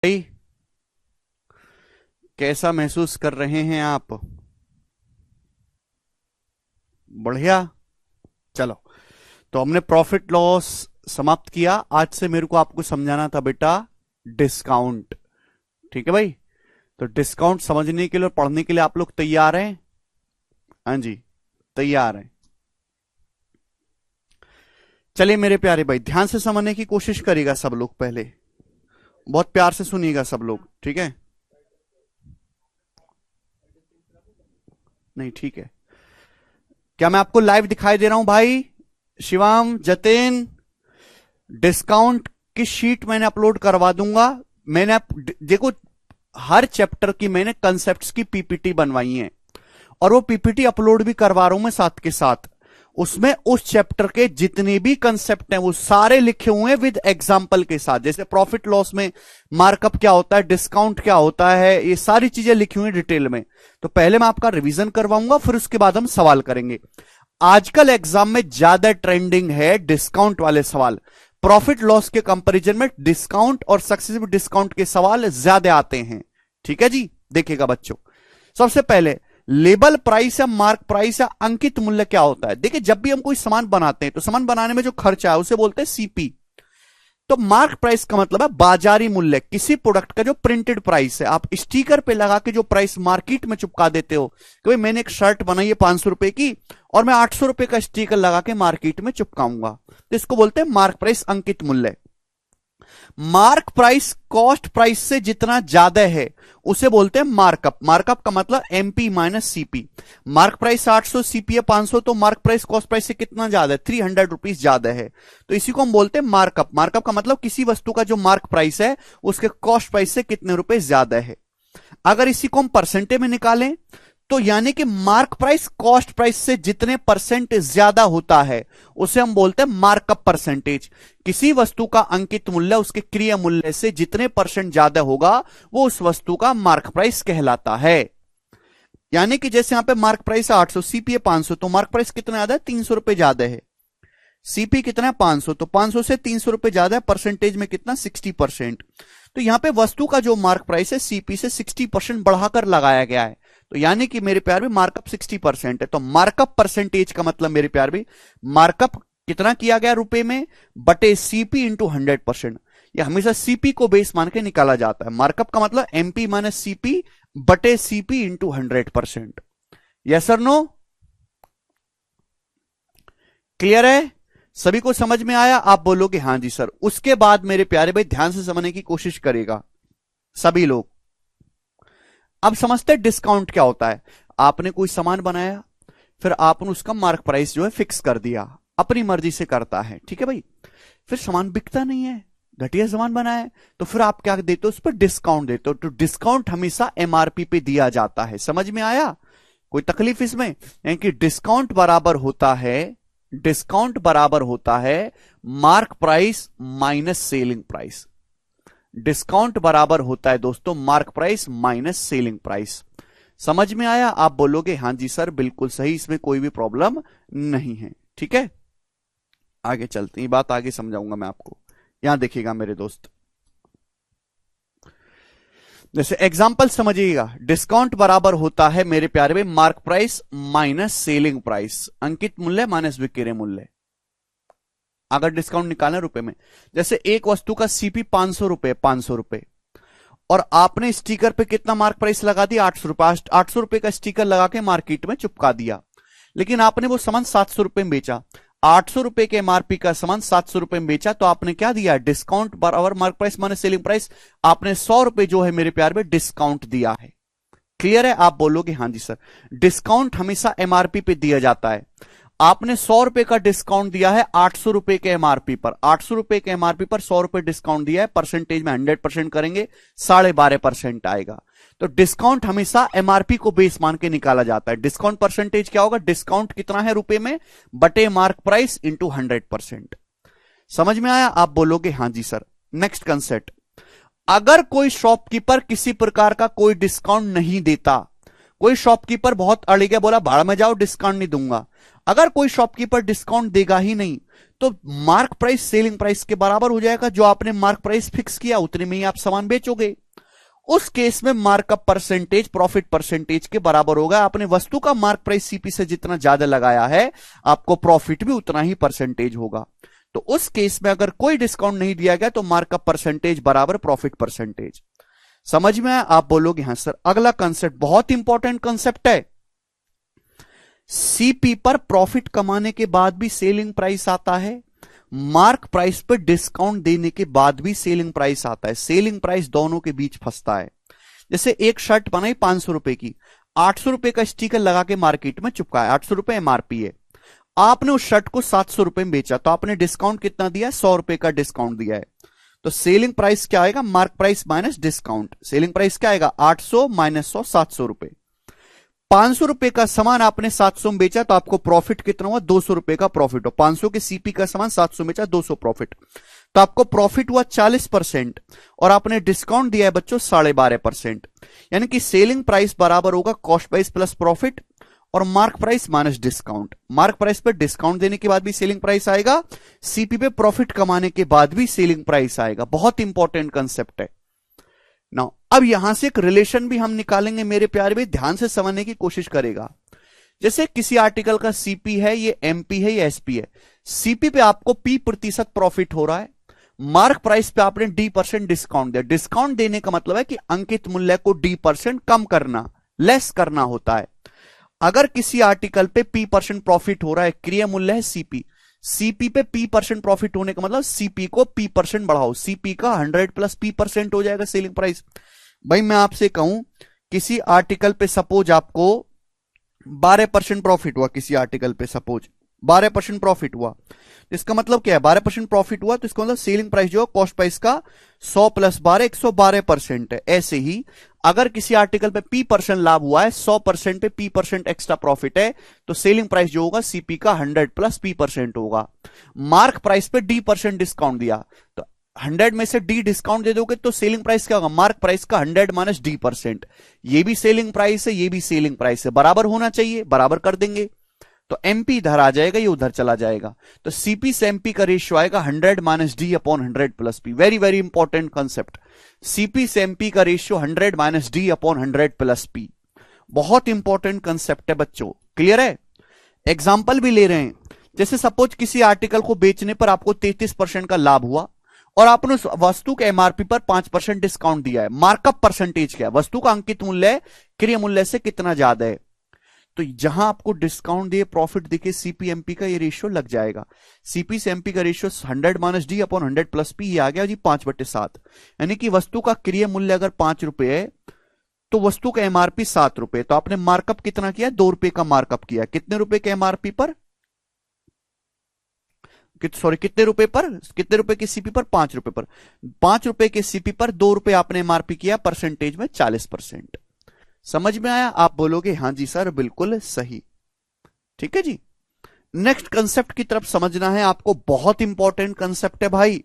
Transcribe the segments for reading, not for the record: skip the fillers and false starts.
भाई कैसा महसूस कर रहे हैं आप? बढ़िया। चलो, तो हमने प्रॉफिट लॉस समाप्त किया। आज से मेरे को आपको समझाना था बेटा डिस्काउंट। ठीक है भाई, तो डिस्काउंट समझने के लिए और पढ़ने के लिए आप लोग तैयार हैं? हाँ जी, तैयार हैं। चलिए मेरे प्यारे भाई, ध्यान से समझने की कोशिश करिएगा सब लोग। पहले बहुत प्यार से सुनिएगा सब लोग, ठीक है? नहीं, ठीक है। क्या मैं आपको लाइव दिखाई दे रहा हूं भाई? शिवाम, जतिन, डिस्काउंट की शीट मैंने अपलोड करवा दूंगा। देखो, हर चैप्टर की मैंने कंसेप्ट्स की पीपीटी बनवाई है और वो पीपीटी अपलोड भी करवा रहा हूं मैं साथ के साथ। उसमें उस चैप्टर के जितने भी कंसेप्ट हैं वो सारे लिखे हुए हैं विद एग्जांपल के साथ। जैसे प्रॉफिट लॉस में मार्कअप क्या होता है, डिस्काउंट क्या होता है, ये सारी चीजें लिखी हुई डिटेल में। तो पहले मैं आपका रिवीजन करवाऊंगा, फिर उसके बाद हम सवाल करेंगे। आजकल एग्जाम में ज्यादा ट्रेंडिंग है डिस्काउंट वाले सवाल। प्रॉफिट लॉस के कंपैरिजन में डिस्काउंट और सक्सेसिव डिस्काउंट के सवाल ज्यादा आते हैं। ठीक है जी, देखिएगा बच्चों। सबसे पहले लेबल प्राइस या मार्क प्राइस या अंकित मूल्य क्या होता है? देखिए, जब भी हम कोई सामान बनाते हैं तो सामान बनाने में जो खर्चा है उसे बोलते हैं सीपी। तो मार्क प्राइस का मतलब है बाजारी मूल्य, किसी प्रोडक्ट का जो प्रिंटेड प्राइस है। आप स्टिकर पे लगा के जो प्राइस मार्केट में चिपका देते हो कि भाई मैंने एक शर्ट बनाई है 500 रुपए की और मैं 800 रुपए का स्टिकर लगा के मार्केट में चिपकाऊंगा, तो इसको बोलते हैं मार्क प्राइस, अंकित मूल्य। मार्क प्राइस कॉस्ट प्राइस से जितना ज्यादा है उसे बोलते हैं मार्कअप। मार्कअप का मतलब MP minus CP. Mark price 800, CP है 500, तो मार्क प्राइस कॉस्ट प्राइस से कितना ज्यादा है? 300 रुपीज ज्यादा है, तो इसी को हम बोलते हैं मार्कअप। मार्कअप का मतलब किसी वस्तु का जो मार्क प्राइस है उसके कॉस्ट प्राइस से कितने रुपए ज्यादा है। अगर इसी को हम परसेंटेज में निकालें तो यानी कि मार्क प्राइस कॉस्ट प्राइस से जितने परसेंट ज्यादा होता है उसे हम बोलते हैं मार्कअप परसेंटेज। किसी वस्तु का अंकित मूल्य उसके क्रिय मूल्य से जितने परसेंट ज्यादा होगा वो उस वस्तु का मार्क प्राइस कहलाता है। यानी कि जैसे यहां पे मार्क प्राइस 800, सीपी है 500, तो मार्क प्राइस कितना ज्यादा है? 300 रुपए ज्यादा है। सीपी कितना है? 500, तो 500 से 300 रुपए ज्यादा है। परसेंटेज में कितना? 60%। तो यहां पे वस्तु का जो मार्क प्राइस है सीपी से 60% बढ़ाकर लगाया गया है। तो यानी कि मेरे प्यार भी मार्कअप 60% है। तो मार्कअप परसेंटेज का मतलब मेरे प्यार भी मार्कअप कितना किया गया रुपए में बटे सीपी इंटू 100%। यह हमेशा सीपी को बेस मान के निकाला जाता है। मार्कअप का मतलब एमपी माइनस सीपी बटे सीपी इंटू 100%। यस और नो? क्लियर है? सभी को समझ में आया? आप बोलोगे हां जी सर। उसके बाद मेरे प्यारे भाई ध्यान से समझने की कोशिश करेगा सभी लोग। अब समझते हैं डिस्काउंट क्या होता है। आपने कोई सामान बनाया, फिर आपने उसका मार्क प्राइस जो है फिक्स कर दिया, अपनी मर्जी से करता है, ठीक है भाई। फिर सामान बिकता नहीं है, घटिया सामान बनाया है, तो फिर आप क्या देते हो? उस पर डिस्काउंट देते हो। तो डिस्काउंट हमेशा एमआरपी पे दिया जाता है। समझ में आया? कोई तकलीफ इसमें? यानी कि डिस्काउंट बराबर होता है, डिस्काउंट बराबर होता है mark price minus selling price. Discount बराबर होता है दोस्तों mark price minus selling price. समझ में आया? आप बोलोगे हां जी सर बिल्कुल सही, इसमें कोई भी प्रॉब्लम नहीं है। ठीक है, आगे चलते हैं, बात आगे समझाऊंगा मैं आपको। यहां देखिएगा मेरे दोस्त, जैसे एग्जांपल समझिएगा। डिस्काउंट बराबर होता है मेरे प्यारे में mark price minus selling price, अंकित मूल्य माइनस विक्रय मूल्य। अगर डिस्काउंट निकालना रुपए में, जैसे एक वस्तु का सीपी 500 रुपए, 500 रुपए, और आपने स्टिकर पे कितना मार्क प्राइस लगा दिया? 800 रुपए। 800 रुपए का स्टिकर लगा के मार्केट में चिपका दिया, लेकिन आपने वो सामान 700 रुपए में बेचा। 800 रुपए के एमआरपी का सामान 700 रुपए में बेचा, तो आपने क्या दिया? डिस्काउंट बराबर mark price minus selling price. आपने 100 रुपए जो है मेरे प्यार में डिस्काउंट दिया है। क्लियर है? आप बोलोगे हां जी सर। डिस्काउंट हमेशा एमआरपी पे दिया जाता है। आपने 100 रुपए का डिस्काउंट दिया है 800 रुपए के एमआरपी पर। 800 रुपए के एमआरपी पर 100 रुपए डिस्काउंट दिया है, परसेंटेज में 100% करेंगे, 12.5% आएगा। तो डिस्काउंट हमेशा एमआरपी को बेस मान के निकाला जाता है। डिस्काउंट परसेंटेज क्या होगा? डिस्काउंट कितना है रुपए में बटे मार्क प्राइस इंटू 100%। समझ में आया? आप बोलोगे हां जी सर। नेक्स्ट कंसेप्ट, अगर कोई शॉपकीपर किसी प्रकार का कोई डिस्काउंट नहीं देता, कोई शॉपकीपर बहुत अड़ गया, बोला भाड़ में जाओ डिस्काउंट नहीं दूंगा। अगर कोई शॉपकीपर डिस्काउंट देगा ही नहीं तो मार्क प्राइस सेलिंग प्राइस के बराबर हो जाएगा, जो आपने मार्क प्राइस फिक्स किया उतने में ही आप सामान बेचोगे। उस केस में मार्कअप परसेंटेज प्रॉफिट परसेंटेज के बराबर होगा। आपने वस्तु का मार्क प्राइस सीपी से जितना ज्यादा लगाया है आपको प्रॉफिट भी उतना ही परसेंटेज होगा। तो उस केस में अगर कोई डिस्काउंट नहीं दिया गया तो मार्कअप परसेंटेज बराबर प्रॉफिट परसेंटेज। समझ में आया? आप बोलोगे हाँ सर। अगला कंसेप्ट बहुत इंपॉर्टेंट कंसेप्ट है। सीपी पर प्रॉफिट कमाने के बाद भी सेलिंग प्राइस आता है, मार्क प्राइस पर डिस्काउंट देने के बाद भी सेलिंग प्राइस आता है। सेलिंग प्राइस दोनों के बीच फंसता है। जैसे एक शर्ट बनाई 500 रुपए की, 800 रुपए का स्टिकर लगा के मार्केट में चिपकाया, 800 रुपए एमआरपी है। आपने उस शर्ट को 700 रुपए में बेचा तो आपने डिस्काउंट कितना दिया? 100 रुपए का डिस्काउंट दिया है। तो सेलिंग प्राइस क्या आएगा? Mark price minus discount. Selling price क्या आएगा? 800 माइनस 100, 700 रुपए। 500 रुपए का सामान आपने 700 में बेचा तो आपको प्रॉफिट कितना हुआ? 200 रुपए का प्रॉफिट हो। 500 के सीपी का सामान 700 में बेचा, 200 प्रॉफिट, तो आपको प्रॉफिट हुआ 40% और आपने डिस्काउंट दिया है बच्चों 12.5%। यानी कि सेलिंग प्राइस बराबर होगा कॉस्ट प्राइस प्लस प्रॉफिट और mark price minus discount. Mark price पर डिस्काउंट देने के बाद भी सेलिंग प्राइस आएगा, सीपी पे प्रॉफिट कमाने के बाद भी सेलिंग प्राइस आएगा। बहुत इंपॉर्टेंट कंसेप्ट है ना। अब यहां से एक रिलेशन भी हम निकालेंगे मेरे प्यारे भाई, ध्यान से समझने की कोशिश करेगा। जैसे किसी आर्टिकल का सीपी है, ये एमपी है, ये एसपी है। सीपी पे आपको P% प्रॉफिट हो रहा है, मार्क प्राइस पे आपने D% डिस्काउंट दिया। डिस्काउंट देने का मतलब है कि अंकित मूल्य को D% कम करना, लेस करना होता है। अगर किसी आर्टिकल पे P% प्रॉफिट हो रहा है, क्रिय मूल्य है सीपी, सीपी पे P% प्रॉफिट होने का मतलब सीपी को P% बढ़ाओ, सीपी का 100 प्लस P% हो जाएगा सेलिंग प्राइस। भाई मैं आपसे कहूं किसी आर्टिकल पे सपोज आपको 12% प्रॉफिट हुआ, किसी आर्टिकल पे सपोज 12% प्रॉफिट हुआ, तो इसका मतलब क्या है? 12% प्रॉफिट हुआ तो इसका मतलब सेलिंग प्राइस जो है कॉस्ट प्राइस का 100 प्लस 12 112% है। ऐसे ही अगर किसी आर्टिकल पे P% लाभ हुआ है, 100% पे P% एक्स्ट्रा प्रॉफिट है, तो सेलिंग प्राइस जो होगा सीपी का 100 प्लस P% होगा। मार्क प्राइस पे D% डिस्काउंट दिया तो 100 में से D डिस्काउंट दे दोगे तो सेलिंग प्राइस क्या होगा? मार्क प्राइस का 100 माइनस D%। ये भी सेलिंग प्राइस है, ये भी सेलिंग प्राइस है, बराबर होना चाहिए, बराबर कर देंगे तो एमपी इधर आ जाएगा, ये उधर चला जाएगा। तो सीपी से एमपी का रेशियो आएगा 100 minus D upon 100 plus P. Very very important concept. CP से एमपी का ratio 100 minus D upon 100 plus P. बहुत इंपॉर्टेंट कंसेप्ट है बच्चों, क्लियर है? एग्जाम्पल भी ले रहे हैं। जैसे सपोज किसी आर्टिकल को बेचने पर आपको 33% का लाभ हुआ और आपने उस वस्तु के एमआरपी पर 5% डिस्काउंट दिया है। मार्कअप परसेंटेज क्या है? वस्तु का अंकित मूल्य क्रय मूल्य से कितना ज्यादा है, तो जहां आपको डिस्काउंट दिए प्रॉफिट दिखे सीपीएमपी का ये रेशियो लग जाएगा। सीपी से एमपी का ratio 100 minus D upon 100 plus P, ये आ गया जी 5/7। यानी कि वस्तु का क्रय मूल्य अगर 5 रुपए है तो वस्तु का एमआरपी 7 रुपए, तो आपने मार्कअप कितना किया? 2 रुपए का मार्कअप किया। कितने रुपए के एमआरपी पर? सॉरी कितने रुपए पर? कितने रुपए के सीपी पर? 5 रुपए पर। 5 रुपए के सीपी पर 2 रुपए आपने एमआरपी किया, परसेंटेज में 40%। समझ में आया? आप बोलोगे हाँ जी सर बिल्कुल सही। ठीक है जी। नेक्स्ट कंसेप्ट की तरफ समझना है आपको, बहुत इंपॉर्टेंट कंसेप्ट है भाई,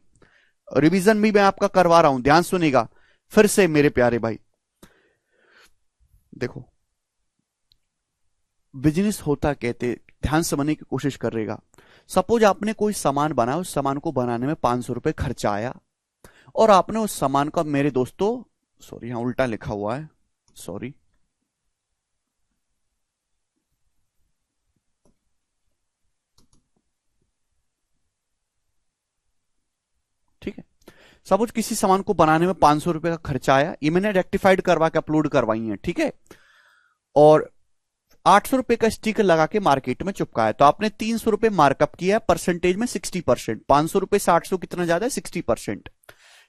रिवीजन भी मैं आपका करवा रहा हूं, ध्यान सुनेगा फिर से मेरे प्यारे भाई। देखो बिजनेस होता कहते, ध्यान समझने की कोशिश करेगा। सपोज आपने कोई सामान बनाया, उस सामान को बनाने में 500 रुपए खर्चा आया और आपने उस सामान का, मेरे दोस्तों सॉरी यहां उल्टा लिखा हुआ है, सॉरी, ठीक है। सपोज किसी सामान को बनाने में 500 रुपए का खर्चा आया, ये मैंने रेक्टिफाइड करवा के अपलोड करवाई है, ठीक है, और 800 रुपए का स्टिकर लगा के मार्केट में चिपकाया, तो आपने 300 रुपए मार्कअप किया, परसेंटेज में 60%। 500 रुपए से 800 कितना ज्यादा है? 60%।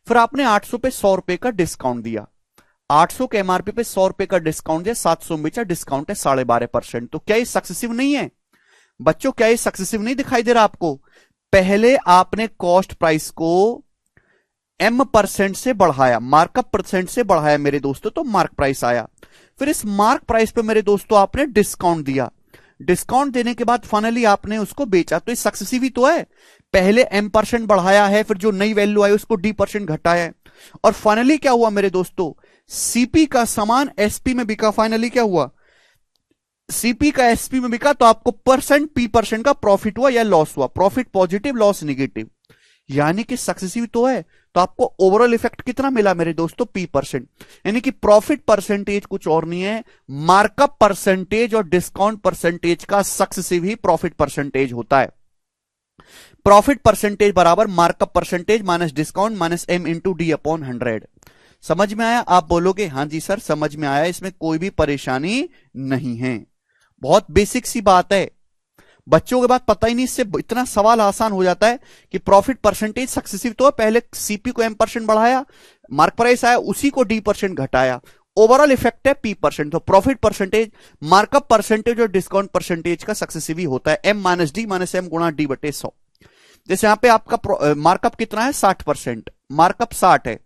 फिर आपने 800 पे 100 रुपए का डिस्काउंट दिया, 800 के एमआरपी पे 100 रुपए का डिस्काउंट दिया, 700 में बेचा, डिस्काउंट है 12.5%। तो क्या ये सक्सेसिव नहीं है बच्चों? क्या ये सक्सेसिव नहीं दिखाई दे रहा आपको? पहले आपने कॉस्ट प्राइस को M% से बढ़ाया, मार्कअप परसेंट से बढ़ाया मेरे दोस्तों, तो मार्क प्राइस आया। फिर इस मार्क प्राइस पे मेरे दोस्तों आपने डिस्काउंट दिया, डिस्काउंट देने के बाद फाइनली आपने उसको बेचा, तो ये सक्सेसिव ही तो है। पहले M% बढ़ाया है, फिर जो नई वैल्यू आई उसको D% घटाया है, और फाइनली क्या हुआ मेरे दोस्तों? सीपी का सामान एसपी में बिका। फाइनली क्या हुआ? सीपी का एसपी में बिका तो आपको परसेंट पी परसेंट का प्रॉफिट हुआ या लॉस हुआ, प्रॉफिट पॉजिटिव लॉस निगेटिव, यानी कि सक्सेसिव तो है, तो आपको ओवरऑल इफेक्ट कितना मिला मेरे दोस्तों, पी परसेंट। यानी कि प्रॉफिट परसेंटेज कुछ और नहीं है, मार्कअप परसेंटेज और डिस्काउंट परसेंटेज का सक्सेसिव ही प्रॉफिट परसेंटेज होता है। प्रॉफिट परसेंटेज बराबर markup percentage minus discount minus m into d upon 100। समझ में आया? आप बोलोगे हां जी सर समझ में आया, इसमें कोई भी परेशानी नहीं है, बहुत बेसिक सी बात है। बच्चों के बाद पता ही नहीं, इससे इतना सवाल आसान हो जाता है कि प्रॉफिट परसेंटेज सक्सेसिव तो है, पहले सीपी को एम परसेंट बढ़ाया, मार्क प्राइस आया, उसी को डी परसेंट घटाया, ओवरऑल इफेक्ट है पी परसेंट। तो प्रॉफिट परसेंटेज मार्कअप परसेंटेज और डिस्काउंट परसेंटेज का सक्सेसिव ही होता है, m minus d minus m गुणा डी बटे 100। जैसे यहां पे आपका मार्कअप कितना है 60%, मार्कअप 60 है,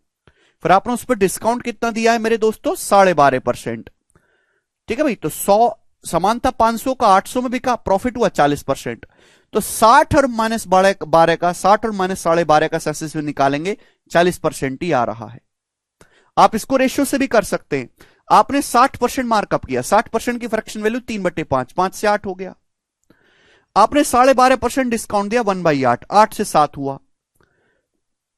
फिर आपने उस पर डिस्काउंट कितना दिया है मेरे दोस्तों 12.5%। ठीक है भाई, तो 100 समान था 500 का, 800 में बिका, प्रॉफिट हुआ 40%। तो 60 और माइनस 12 का, 60 और माइनस 12.5 का सक्सेसिव निकालेंगे, 40% ही आ रहा है। आप इसको रेशियो से भी कर सकते हैं। आपने 60% मार्कअप किया, 60% की फ्रैक्शन वैल्यू 3/5, 5 से 8 हो गया। आपने 12.5% डिस्काउंट दिया, 1/8, 8 से 7 हुआ।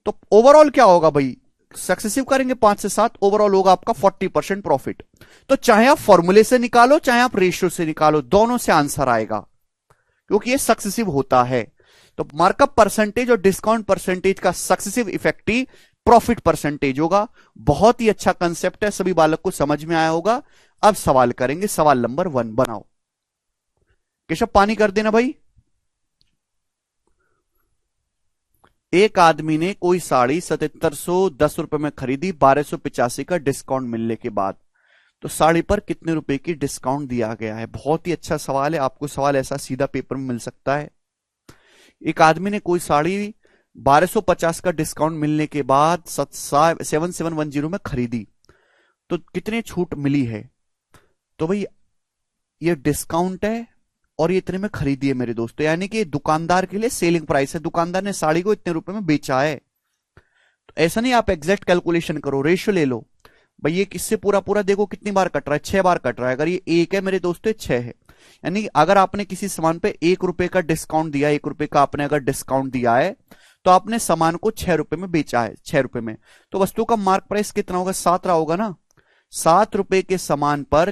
तो ओवरऑल क्या होगा भाई, सक्सेसिव करेंगे 5 से 7, ओवरऑल होगा आपका 40% प्रॉफिट। तो चाहे आप फॉर्मूले से निकालो चाहे आप रेशियो से निकालो, दोनों से आंसर आएगा, क्योंकि ये सक्सेसिव होता है। तो मार्कअप परसेंटेज और डिस्काउंट परसेंटेज का सक्सेसिव इफेक्ट ही प्रॉफिट परसेंटेज होगा। बहुत ही अच्छा कंसेप्ट है, सभी बालक को समझ में आया होगा। अब सवाल करेंगे, सवाल नंबर 1 बनाओ। केशव पानी कर देना भाई। एक आदमी ने कोई साड़ी 7710 रुपए में खरीदी, 1285 का डिस्काउंट मिलने के बाद, तो साड़ी पर कितने रुपए की डिस्काउंट दिया गया है। बहुत ही अच्छा सवाल है, आपको सवाल ऐसा सीधा पेपर में मिल सकता है। एक आदमी ने कोई साड़ी 1250 का डिस्काउंट मिलने के बाद 7710 में खरीदी, तो कितने छूट मिली है। तो भाई ये डिस्काउंट है और ये इतने में खरीदी है मेरे दोस्तों, यानी कि दुकानदार के लिए सेलिंग प्राइस है, दुकानदार ने साड़ी को इतने रुपए में बेचा है। तो ऐसा नहीं आप एग्जैक्ट कैलकुलेशन करो, रेशियो ले लो भाई, ये किससे पूरा पूरा देखो कितनी बार कट रहा है, 6 बार कट रहा है। अगर ये 1 है मेरे दोस्तों, 6 है, यानी अगर आपने किसी सामान पे 1 रुपए का डिस्काउंट दिया, 1 रुपए का आपने अगर डिस्काउंट दिया है, तो आपने सामान को 6 रुपए में बेचा है, 6 रुपए में, तो वस्तु का मार्क प्राइस कितना होगा, 7 रहा होगा ना। 7 रुपए के सामान पर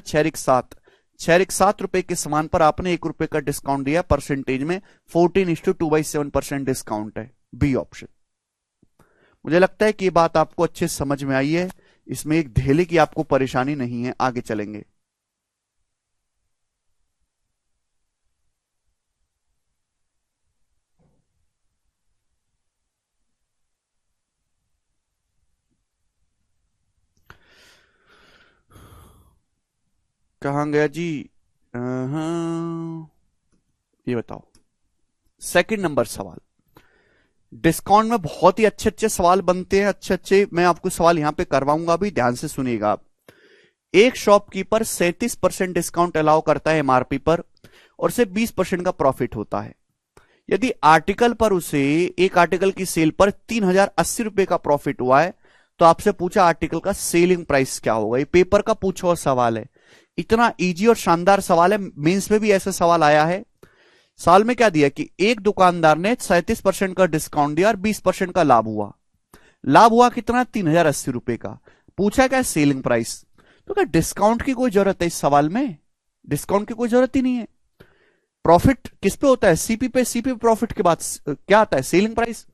6 रुपए के सामान पर आपने 1 रुपए का डिस्काउंट दिया, परसेंटेज में 14:2/7% डिस्काउंट है, बी ऑप्शन। मुझे लगता है कि ये बात आपको अच्छे से समझ में आई है, इसमें एक धेले की आपको परेशानी नहीं है। आगे चलेंगे। कहां गया जी, ये बताओ सेकंड नंबर सवाल। डिस्काउंट में बहुत ही अच्छे अच्छे सवाल बनते हैं, अच्छे अच्छे मैं आपको सवाल यहां पे करवाऊंगा, भी ध्यान से सुनिएगा आप। एक शॉपकीपर 37% डिस्काउंट अलाउ करता है एमआरपी पर और से 20% का प्रॉफिट होता है। यदि आर्टिकल पर उसे एक आर्टिकल की सेल पर 3080 रुपए का प्रॉफिट हुआ है, तो आपसे पूछा आर्टिकल का सेलिंग प्राइस क्या होगा। ये पेपर का पूछा हुआ सवाल है, इतना इजी और शानदार सवाल है, मेंस में भी ऐसा सवाल आया है। साल में क्या दिया कि एक दुकानदार ने 37% का डिस्काउंट दिया और 20% का लाभ हुआ। लाभ हुआ कितना, 3080 रुपए का। पूछा क्या सेलिंग प्राइस, तो क्या डिस्काउंट की कोई जरूरत है इस सवाल में, डिस्काउंट की कोई जरूरत ही नहीं है। प्रॉफिट किस पे होता है, सीपी पे, सीपी प्रॉफिट के बाद क्या आता है, सेलिंग प्राइस।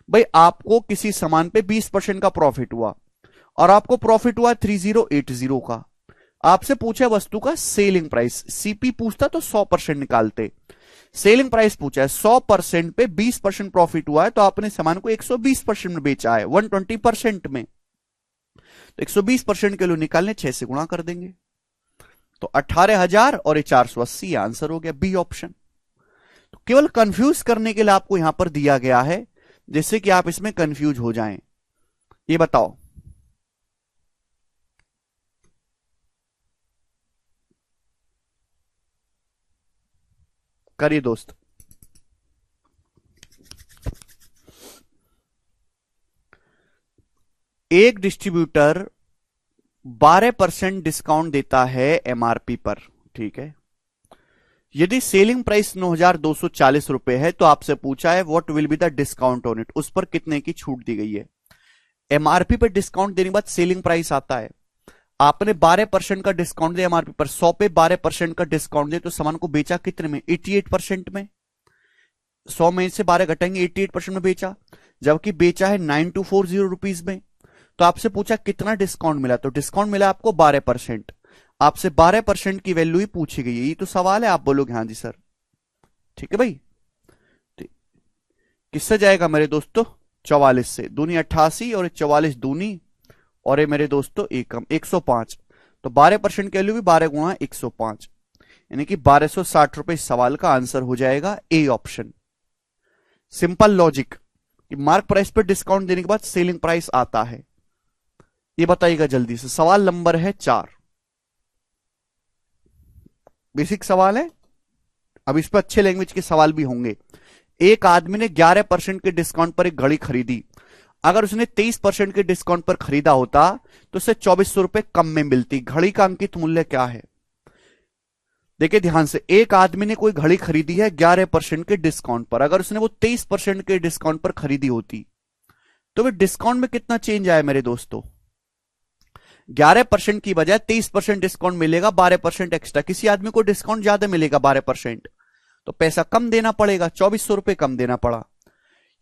भाई आपको किसी सामान पे 20% का प्रॉफिट हुआ और आपको प्रॉफिट हुआ 3080 का, आपसे पूछा वस्तु का सेलिंग प्राइस, सीपी पूछता तो 100% निकालते, सेलिंग प्राइस पूछा है 100% पे 20% प्रॉफिट हुआ है, तो आपने सामान को 120% में बेचा है, 120% में, तो 120% के लिए निकालने 6 से गुणा कर देंगे, तो 18,000 और 480 आंसर हो गया, बी ऑप्शन। तो केवल कंफ्यूज करने के लिए आपको यहां पर दिया गया है, जिससे कि आप इसमें कंफ्यूज हो जाएं। ये बताओ करिए दोस्त। एक डिस्ट्रीब्यूटर 12% डिस्काउंट देता है एमआरपी पर, ठीक है, यदि सेलिंग प्राइस 9,240 रुपए है तो आपसे पूछा है what will be the discount on it, उस पर कितने की छूट दी गई है। एमआरपी पर डिस्काउंट देने के बाद सेलिंग प्राइस आता है। आपने 12% का डिस्काउंट दिया एमआरपी पर, 100 पे 12% का डिस्काउंट दिया तो सामान को बेचा कितने में, 88% में। 100 में से 12 घटाएंगे, 88% में बेचा, जबकि बेचा है 9240 रुपीज में। तो आपसे पूछा कितना डिस्काउंट मिला, तो डिस्काउंट मिला आपको 12%। आपसे 12% की वैल्यू ही पूछी गई है, ये तो सवाल है। आप बोलोगे हाँ जी सर, ठीक है भाई। किससे जाएगा मेरे दोस्तों, 44 से, दूनी 88 और 44 दूनी, और ये मेरे दोस्तों एकम 105। तो 12% की वैल्यू भी 12 गुणा 105, यानी कि 1260 रुपए। इस सवाल का आंसर हो जाएगा ए ऑप्शन। सिंपल लॉजिक कि मार्क प्राइस पर डिस्काउंट देने के बाद सेलिंग प्राइस आता है। ये बताइएगा जल्दी से। सवाल नंबर है 4, बेसिक सवाल है। अब इस पर अच्छे लैंग्वेज के सवाल भी होंगे। एक आदमी ने 11% के डिस्काउंट पर एक घड़ी खरीदी। अगर उसने 23% के डिस्काउंट पर खरीदा होता तो उसे 2400 रुपए कम में मिलती। घड़ी का अंकित मूल्य क्या है, देखिए ध्यान से। एक आदमी ने कोई घड़ी खरीदी है 11% के डिस्काउंट पर, अगर उसने वो 23% के डिस्काउंट पर खरीदी होती तो वे डिस्काउंट में कितना चेंज आया मेरे दोस्तों, 11% की बजाय 23% डिस्काउंट मिलेगा, 12% एक्स्ट्रा। किसी आदमी को डिस्काउंट ज्यादा मिलेगा 12%, तो पैसा कम देना पड़ेगा, 2400 रुपए कम देना पड़ा।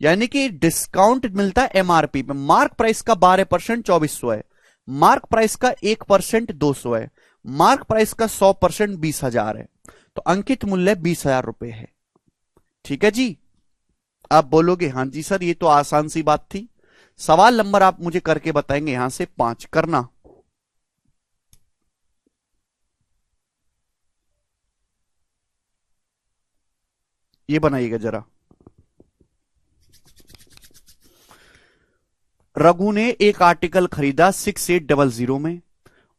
यानी कि डिस्काउंट मिलता है एमआरपी पे। मार्क प्राइस का 12% 2400 है, मार्क प्राइस का 1% 200 है, मार्क प्राइस का 100% 20,000 है। तो अंकित मूल्य 20,000 रुपए है। ठीक है जी। आप बोलोगे हाँ जी सर ये तो आसान सी बात थी। सवाल नंबर आप मुझे करके बताएंगे यहां से 5 करना। ये बनाइएगा जरा। रघु ने एक आर्टिकल खरीदा 6800 में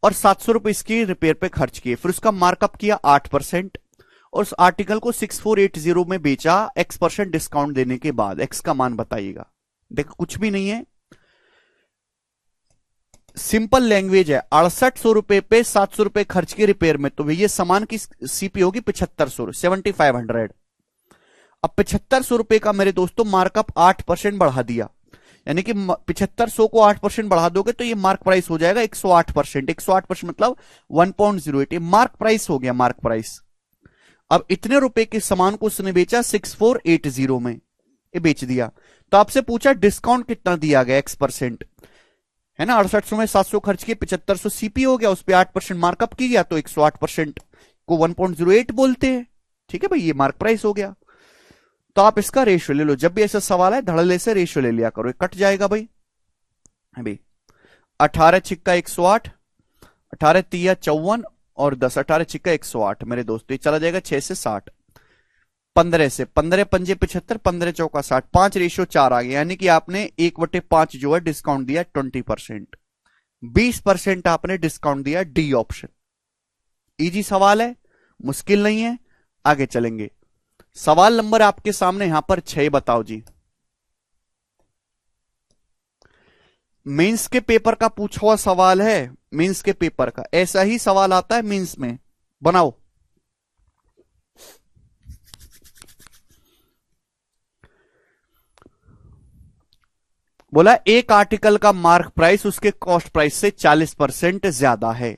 और 700 रुपए इसकी रिपेयर पे खर्च किए, फिर उसका मार्कअप किया 8% और उस आर्टिकल को 6480 में बेचा X% डिस्काउंट देने के बाद। X का मान बताइएगा। देखो कुछ भी नहीं है, सिंपल लैंग्वेज है। 6800 रुपए पे 700 रुपए खर्च किए रिपेयर में, तो ये सामान की सीपी होगी 7500, 7500। अब 7500 रुपए का मेरे दोस्तों मार्कअप 8% बढ़ा दिया, यानी कि 7500 को 8% बढ़ा दोगे तो ये मार्क प्राइस हो जाएगा 108%। 108% मतलब 1.08, ये मार्क प्राइस हो गया, मार्क प्राइस। अब इतने रुपए के सामान को उसने बेचा 6480 में, ये बेच दिया। तो आपसे पूछा डिस्काउंट कितना दिया गया, X% है ना। 6800 में 700 खर्च किए, 7500 सीपी हो गया, उस पर 8% मार्कअप की गया, तो 108% को 1.08 बोलते हैं। ठीक है भाई, ये मार्क प्राइस हो गया। तो आप इसका रेशियो ले लो, जब भी ऐसा सवाल है धड़ल्ले से रेशियो ले लिया करो, कट जाएगा भाई। भाई 18 छिक्का 108, 18 तिया 54 और 10, 18 छिक्का 108 मेरे दोस्तों। ये चला जाएगा 6 से 60, 15 से, 15 पंजे 75, 15 चौका 60, 5 रेशियो 4 आ गया। यानी कि आपने 1/5 जो है डिस्काउंट दिया 20%, 20% आपने डिस्काउंट दिया, डी ऑप्शन। इजी सवाल है, मुश्किल नहीं है। आगे चलेंगे। सवाल नंबर आपके सामने यहां पर 6 बताओ जी। मेंस के पेपर का पूछा हुआ सवाल है, मेंस के पेपर का ऐसा ही सवाल आता है मेंस में, बनाओ। बोला एक आर्टिकल का मार्क प्राइस उसके कॉस्ट प्राइस से 40% ज्यादा है।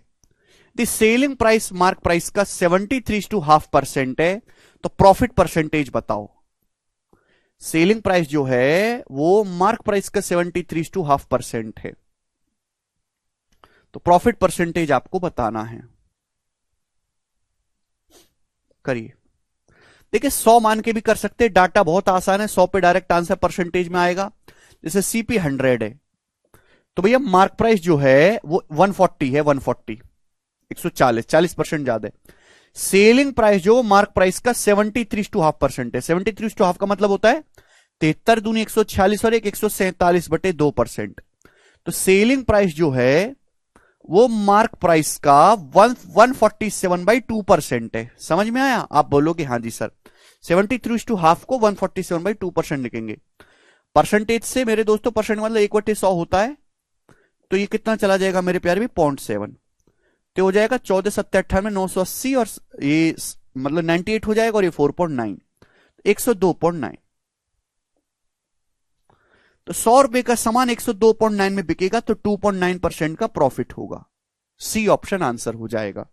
The selling price mark price का 73.5% है, तो प्रॉफिट परसेंटेज बताओ। सेलिंग प्राइस जो है वो मार्क प्राइस का 73.5% है, तो प्रॉफिट परसेंटेज आपको बताना है। करिए। देखिए 100 मान के भी कर सकते हैं, डाटा बहुत आसान है। 100 पे डायरेक्ट आंसर परसेंटेज में आएगा। जैसे सीपी 100 है तो भैया मार्क प्राइस जो है वो 140 है, 140, 140, 40% ज्यादा है। सेलिंग प्राइस जो मार्क प्राइस का 73.5% है। 73.5 का मतलब होता है 73 दूनी 146 और 147/2%। तो सेलिंग प्राइस जो है वो मार्क प्राइस का 147/2% है। समझ में आया? आप बोलोगे हाँ जी सर। 73.5 को 147/2% लिखेंगे। परसेंटेज से मेरे दोस्तों परसेंट मतलब 1/100 होता है, तो ये कितना चला जाएगा मेरे प्यारे भी 0.7, तो हो जाएगा 14 7 98 980 और ये मतलब 98 हो जाएगा और ये 4.9, 102.9। तो 100 रुपए का सामान 102.9 में बिकेगा तो 2.9% का प्रॉफिट होगा। सी ऑप्शन आंसर हो जाएगा।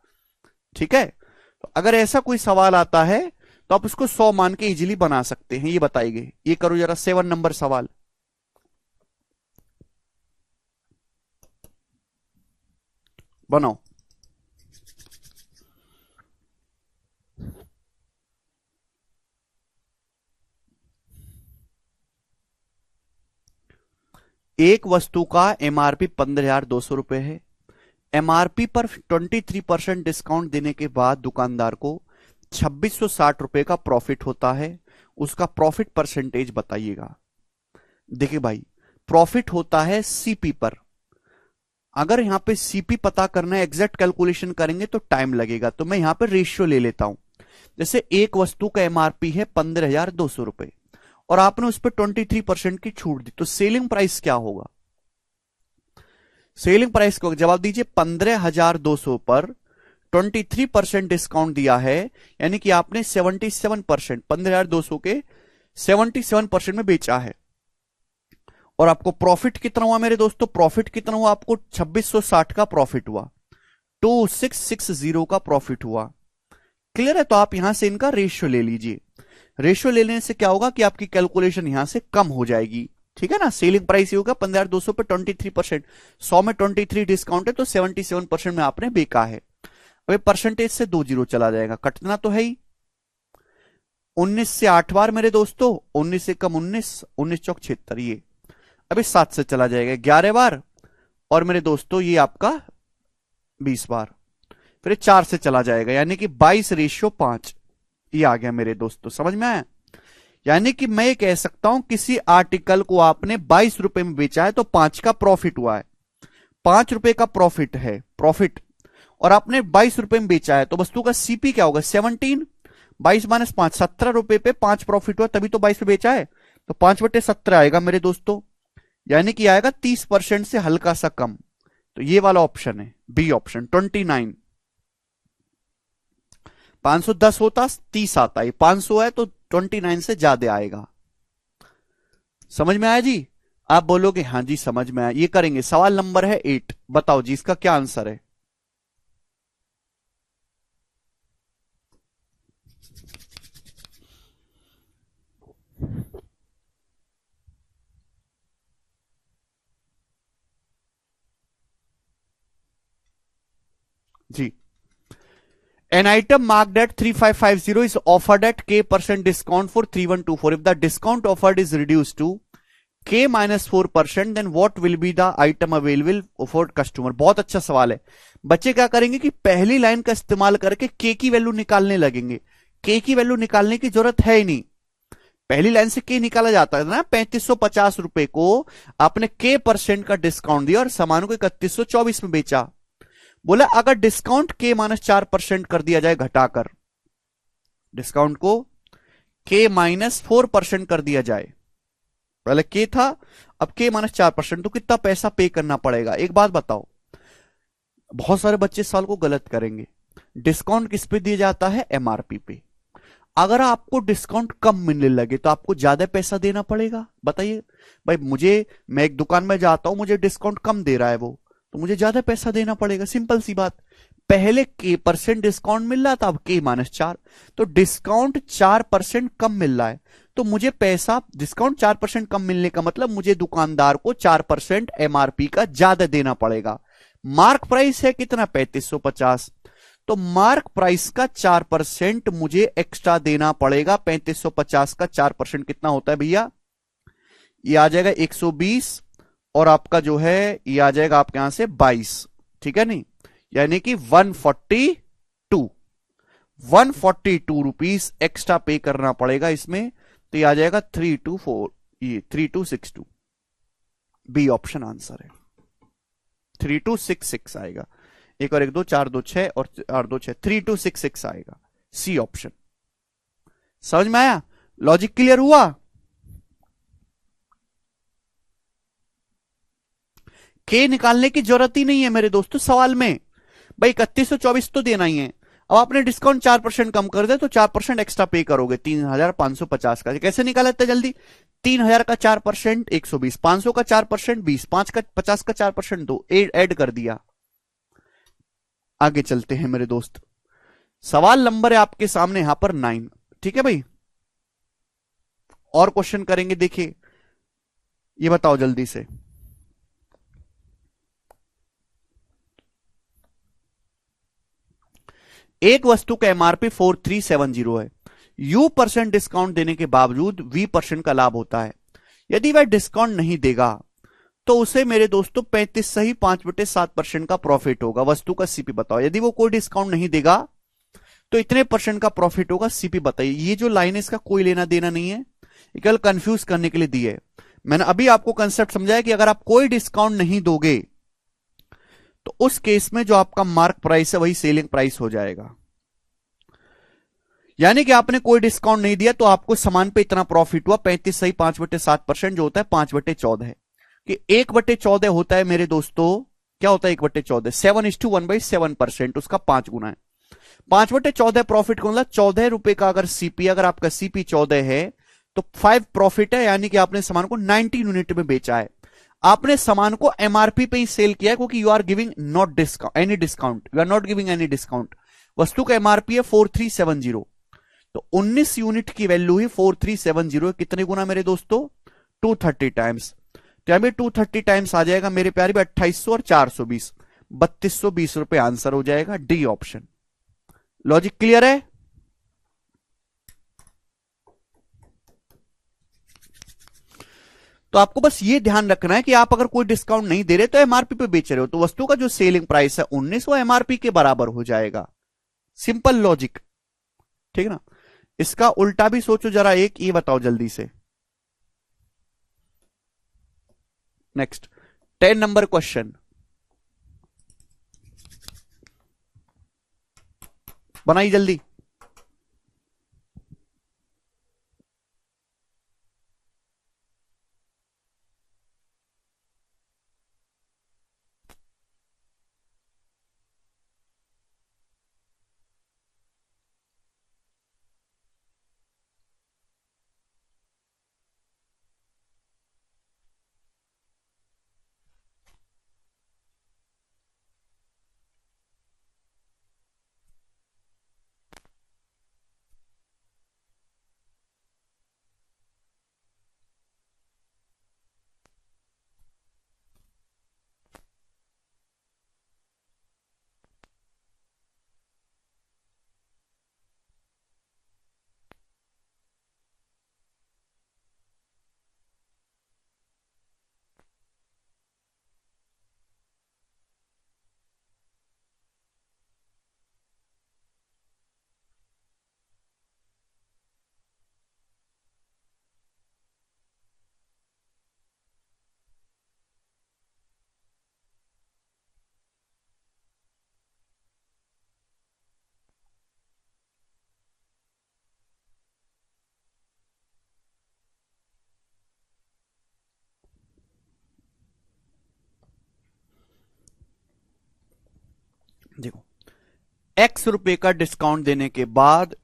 ठीक है, तो अगर ऐसा कोई सवाल आता है तो आप उसको 100 मान के इजीली बना सकते हैं। ये बताइए, ये करो जरा 7 नंबर सवाल। बनाओ। एक वस्तु का एमआरपी 15,200 रुपए है। एमआरपी पर 23% डिस्काउंट देने के बाद दुकानदार को 2,660 रुपए का प्रॉफिट होता है। उसका प्रॉफिट परसेंटेज बताइएगा। देखिए भाई, प्रॉफिट होता है सीपी पर। अगर यहां पे सीपी पता करना है, एग्जैक्ट कैलकुलेशन करेंगे तो टाइम लगेगा, तो मैं यहां पर रेशियो ले लेता हूं। जैसे एक वस्तु का एमआरपी है 15,200 रुपए और आपने उस पर 23% की छूट दी, तो सेलिंग प्राइस क्या होगा? सेलिंग प्राइस को जवाब दीजिए। 15,200 पर 23% डिस्काउंट दिया है, यानी कि आपने 77%, 15,200 के 77% में बेचा है। और आपको प्रॉफिट कितना हुआ मेरे दोस्तों? प्रॉफिट कितना हुआ आपको? 2,660 का प्रॉफिट हुआ, 2,660 का प्रॉफिट हुआ। क्लियर है? तो आप यहां से इनका रेशियो ले लीजिए। रेशियो लेने से क्या होगा कि आपकी कैलकुलेशन यहां से कम हो जाएगी। ठीक है ना? सेलिंग प्राइस ये होगा 15,200 पे 23%, 100 में 23 डिस्काउंट है तो 77% में आपने बेचा है। अब परसेंटेज से 2 जीरो चला जाएगा, कटना तो है ही। 19 से 8 बार मेरे दोस्तों, 19 से कम 19, 19 चौक 76, ये अभी 7 से चला जाएगा 11 बार, और मेरे दोस्तों ये आपका 20 बार, फिर 4 से चला जाएगा, यानी कि 22:5 ये आ गया मेरे दोस्तों। समझ में आया? यानी कि मैं ये कह सकता हूं किसी आर्टिकल को आपने 22 रुपए में बेचा है तो 5 का प्रॉफिट हुआ है, 5 रुपए का प्रॉफिट है, प्रॉफिट, और आपने 22 रुपए में बेचा है तो वस्तु का सीपी क्या होगा? 17, 22 माइनस 5, 17 रुपए पे 5 प्रॉफिट हुआ, तभी तो 22 पे बेचा है, तो 5/17 आएगा मेरे दोस्तों, यानी कि आएगा 30% से हल्का सा कम। तो ये वाला ऑप्शन है बी ऑप्शन 29। 510 होता 30 आता है, 500 है तो 29 से ज्यादा आएगा। समझ में आया जी? आप बोलोगे हाँ जी समझ में आया। ये करेंगे। सवाल नंबर है 8, बताओ जी इसका क्या आंसर है? जी, an item marked at 3550 is offered at k% discount for 3124. If the discount offered is reduced to k minus 4%, then what will be the item available for customer? बहुत अच्छा सवाल है। बच्चे क्या करेंगे कि पहली लाइन का इस्तेमाल करके k की वैल्यू निकालने लगेंगे। k की वैल्यू निकालने की जरूरत है ही नहीं, पहली लाइन से k निकाला जाता है ना। 3,550 रुपए को आपने k% का डिस्काउंट दिया और सामान को 3,124 में बेचा। बोला अगर डिस्काउंट k माइनस 4% कर दिया जाए, घटाकर डिस्काउंट को k माइनस 4% कर दिया जाए, पहले k था अब k माइनस 4%, तो कितना पैसा पे करना पड़ेगा? एक बात बताओ, बहुत सारे बच्चे सवाल को गलत करेंगे। डिस्काउंट किस पे दिया जाता है? एमआरपी पे। अगर आपको डिस्काउंट कम मिलने लगे तो आपको ज्यादा पैसा देना पड़ेगा। बताइए भाई, मैं एक दुकान में जाता हूं, मुझे डिस्काउंट कम दे रहा है वो, तो मुझे ज्यादा पैसा देना पड़ेगा। सिंपल सी बात। पहले k% डिस्काउंट मिल रहा था, अब k माइनस 4, तो डिस्काउंट 4% कम मिल रहा है, तो मुझे पैसा, डिस्काउंट 4% कम मिलने का मतलब मुझे दुकानदार को 4% एमआरपी का ज्यादा देना पड़ेगा। मार्क प्राइस है कितना? 3,550, तो मार्क प्राइस का 4% मुझे एक्स्ट्रा देना पड़ेगा। 3,550 का 4% कितना होता है भैया? ये आ जाएगा 120, और आपका जो है ये आ जाएगा आपके यहां से 22। ठीक है नहीं? यानी कि 142 रुपीस एक्स्ट्रा पे करना पड़ेगा इसमें, तो ये आ जाएगा 324, ये 3262। बी ऑप्शन आंसर है, 3266 आएगा। 1 और 1 2 4 2 6 और 4 2 6, 3266 आएगा। C option. समझ में आया? लॉजिक क्लियर हुआ? के निकालने की जरूरत ही नहीं है मेरे दोस्तों सवाल में। भाई 3124 तो देना ही है। अब आपने डिस्काउंट 4% कम कर दे तो 4% एक्स्ट्रा पे करोगे 3550 का। कैसे निकाला इतना जल्दी? 3000 का 4% 120, 500 का 4% 20, 5 का 50 का 4% 2, ऐड कर दिया। आगे चलते हैं मेरे दोस्त, सवाल नंबर है आपके सामने यहां पर 9। ठीक है भाई, और क्वेश्चन करेंगे। देखिए ये बताओ जल्दी से, एक वस्तु का एमआरपी 4370 है, U% डिस्काउंट देने के बावजूद V% का लाभ होता है। यदि वह डिस्काउंट नहीं देगा तो उसे मेरे दोस्तों 35 सही 5/7% का प्रॉफिट होगा। वस्तु का सीपी बताओ। यदि वो कोई डिस्काउंट नहीं देगा तो इतने % का प्रॉफिट होगा, सीपी बताइए। ये जो लाइन है इसका कोई लेना देना नहीं है, केवल कंफ्यूज करने के लिए दी है। मैंने अभी आपको कंसेप्ट समझाया कि अगर आप कोई डिस्काउंट नहीं दोगे तो उस केस में जो आपका मार्क प्राइस है वही सेलिंग प्राइस हो जाएगा। यानी कि आपने कोई डिस्काउंट नहीं दिया तो आपको सामान पे इतना प्रॉफिट हुआ, 35 सही 5/7% जो होता है 5/14 है। कि 1/14 होता है मेरे दोस्तों, क्या होता है 1/14? 7:1/7%, उसका 5 गुना है। 5/14 प्रॉफिट को मतलब 14 रुपए का अगर सीपी, अगर आपका सीपी 14 है तो 5 प्रॉफिट है, यानी कि आपने सामान को 19 यूनिट में बेचा है। आपने सामान को एमआरपी पे ही सेल किया है, क्योंकि you are giving not discount any discount, you are not giving any discount. वस्तु का एमआरपी है 4370, तो 19 यूनिट की वैल्यू ही 4370, कितने गुना मेरे दोस्तों? 230 टाइम्स। तो यहां 230 टाइम्स आ जाएगा मेरे प्यारे भी 2800 और 420, 3220 रुपए आंसर हो जाएगा, डी ऑप्शन। लॉजिक क्लियर है? तो आपको बस ये ध्यान रखना है कि आप अगर कोई डिस्काउंट नहीं दे रहे तो एमआरपी पे बेच रहे हो तो वस्तु का जो सेलिंग प्राइस है 19 वो एमआरपी के बराबर हो जाएगा। सिंपल लॉजिक, ठीक है ना? इसका उल्टा भी सोचो जरा, एक ये बताओ जल्दी से। नेक्स्ट 10 नंबर क्वेश्चन बनाई जल्दी। देखो, एक्स रुपए का डिस्काउंट देने के बाद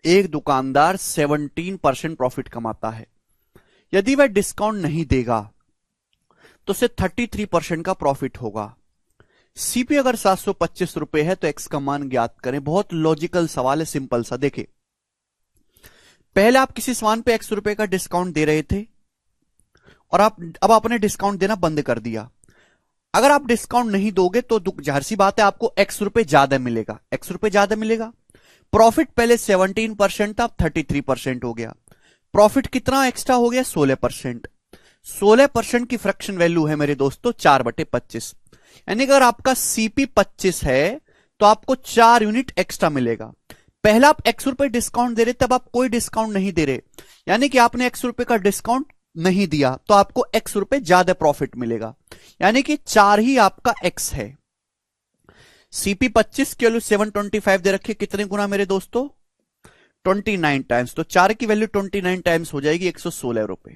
एक दुकानदार 17% प्रॉफिट कमाता है। यदि वह डिस्काउंट नहीं देगा तो उसे 33% का प्रॉफिट होगा। सीपी अगर 725 रुपए है तो एक्स का मान ज्ञात करें। बहुत लॉजिकल सवाल है, सिंपल सा। देखिए, पहले आप किसी सामान पे एक्स रुपए का डिस्काउंट दे रहे थे और अब आपने डिस्काउंट देना बंद कर दिया। अगर आप डिस्काउंट नहीं दोगे तो जाहिर सी बात है आपको एक्स रुपए ज्यादा मिलेगा, एक्स रुपए ज्यादा मिलेगा। प्रॉफिट पहले 17% था, अब 33% हो गया। प्रॉफिट कितना एक्स्ट्रा हो गया? 16%। 16% की फ्रैक्शन वैल्यू है मेरे दोस्तों 4/25, यानी अगर आपका सीपी 25 है तो आपको 4 यूनिट एक्स्ट्रा मिलेगा। पहला आप एक्स रुपए डिस्काउंट दे रहे, तब आप कोई डिस्काउंट नहीं दे रहे, यानी कि आपने एक्स रुपए का डिस्काउंट नहीं दिया तो आपको एक्स रुपए ज्यादा प्रॉफिट मिलेगा, यानी कि 4 ही आपका एक्स है। सीपी 25 की वैल्यू 725 दे रखी, कितने गुना मेरे दोस्तों? 29 टाइम्स। तो 4 की वैल्यू 29 टाइम्स हो जाएगी 116 रुपए।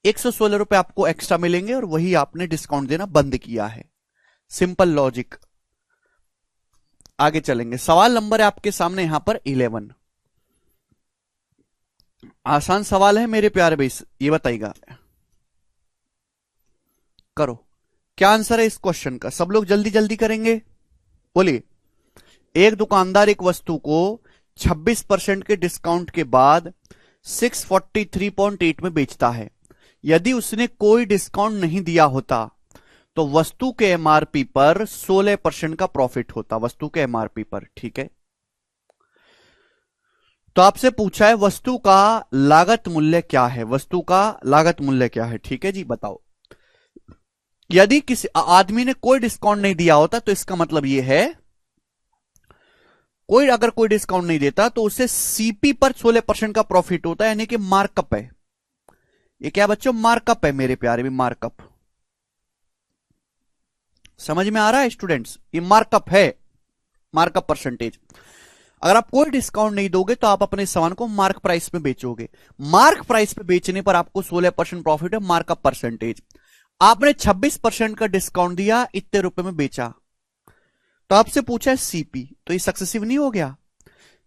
116 रुपए आपको एक्स्ट्रा मिलेंगे और वही आपने डिस्काउंट देना बंद किया है। Simple logic. आगे चलेंगे। सवाल नंबर है आपके सामने यहां पर 11। आसान सवाल है मेरे प्यारे भाई, ये बताइएगा, करो क्या आंसर है इस क्वेश्चन का। सब लोग जल्दी जल्दी करेंगे, बोलिए। एक दुकानदार एक वस्तु को 26% के डिस्काउंट के बाद 643.8 में बेचता है। यदि उसने कोई डिस्काउंट नहीं दिया होता तो वस्तु के एमआरपी पर 16% का प्रॉफिट होता, वस्तु के एमआरपी पर, ठीक है। तो आपसे पूछा है वस्तु का लागत मूल्य क्या है, वस्तु का लागत मूल्य क्या है, ठीक है जी, बताओ। यदि किसी आदमी ने कोई डिस्काउंट नहीं दिया होता तो इसका मतलब यह है, कोई अगर कोई डिस्काउंट नहीं देता तो उसे सीपी पर 16% का प्रॉफिट होता है, यानी कि मार्कअप है। ये क्या बच्चों, मार्कअप है मेरे प्यारे भी, मार्कअप। समझ में आ रहा है स्टूडेंट्स, ये मार्कअप है, मार्कअप परसेंटेज। अगर आप कोई डिस्काउंट नहीं दोगे तो आप अपने सामान को मार्क प्राइस में बेचोगे। मार्क प्राइस पे बेचने पर आपको 16% प्रॉफिट है, मार्कअप परसेंटेज। आपने 26% का डिस्काउंट दिया, इतने रुपए में बेचा, तो आपसे पूछा है सीपी, तो ये सक्सेसिव नहीं हो गया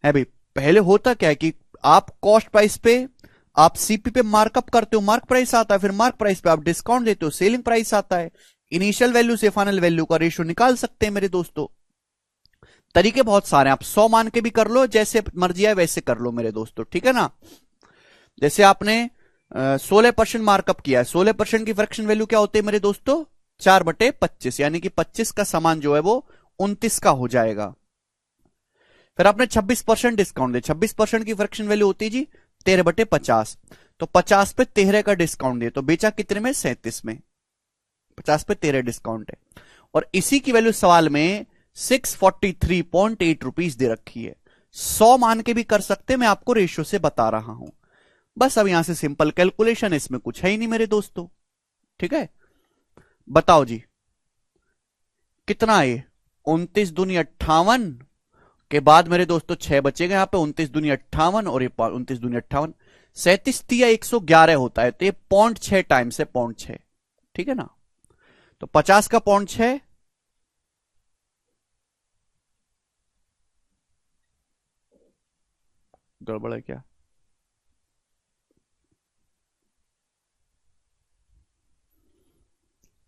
है भाई। पहले होता क्या है कि आप कॉस्ट प्राइस पे, आप सीपी पे मार्कअप करते हो, मार्क प्राइस आता है, फिर मार्क प्राइस पे आप डिस्काउंट देते हो, सेलिंग प्राइस आता है। इनिशियल वैल्यू से फाइनल वैल्यू का रेशियो निकाल सकते हैं मेरे दोस्तों। तरीके बहुत सारे हैं, आप 100 मान के भी कर लो, जैसे मर्जी है वैसे कर लो मेरे दोस्तों, ठीक है ना। जैसे आपने 16% मार्कअप किया है, 16% की फ्रैक्शन वैल्यू क्या होती है मेरे दोस्तों, 4/25, यानी कि 25 का सामान जो है वो 29 का हो जाएगा। फिर आपने 26% डिस्काउंट दे, 26% की फ्रैक्शन वैल्यू होती है जी 13/50, तो 50 पे 13 का डिस्काउंट दे, तो बेचा कितने में, 37 में। 50 पे 13 डिस्काउंट है, और इसी की वैल्यू सवाल में 643.8 रुपीज दे रखी है। 100 मान के भी कर सकते, मैं आपको रेशियो से बता रहा हूं। बस अब यहां से सिंपल कैलकुलेशन, इसमें कुछ है ही नहीं मेरे दोस्तों, ठीक है। बताओ जी कितना है, 29 दूनी 58 के बाद मेरे दोस्तों 6 बचेगा यहां पे, 29 दूनी 58 और ये 29 दूनी 58, 37 तिया 111 होता है, तो ये 0.6 टाइम्स है, 0.6, ठीक है ना। तो 50 का 0.6, गड़बड़ है क्या,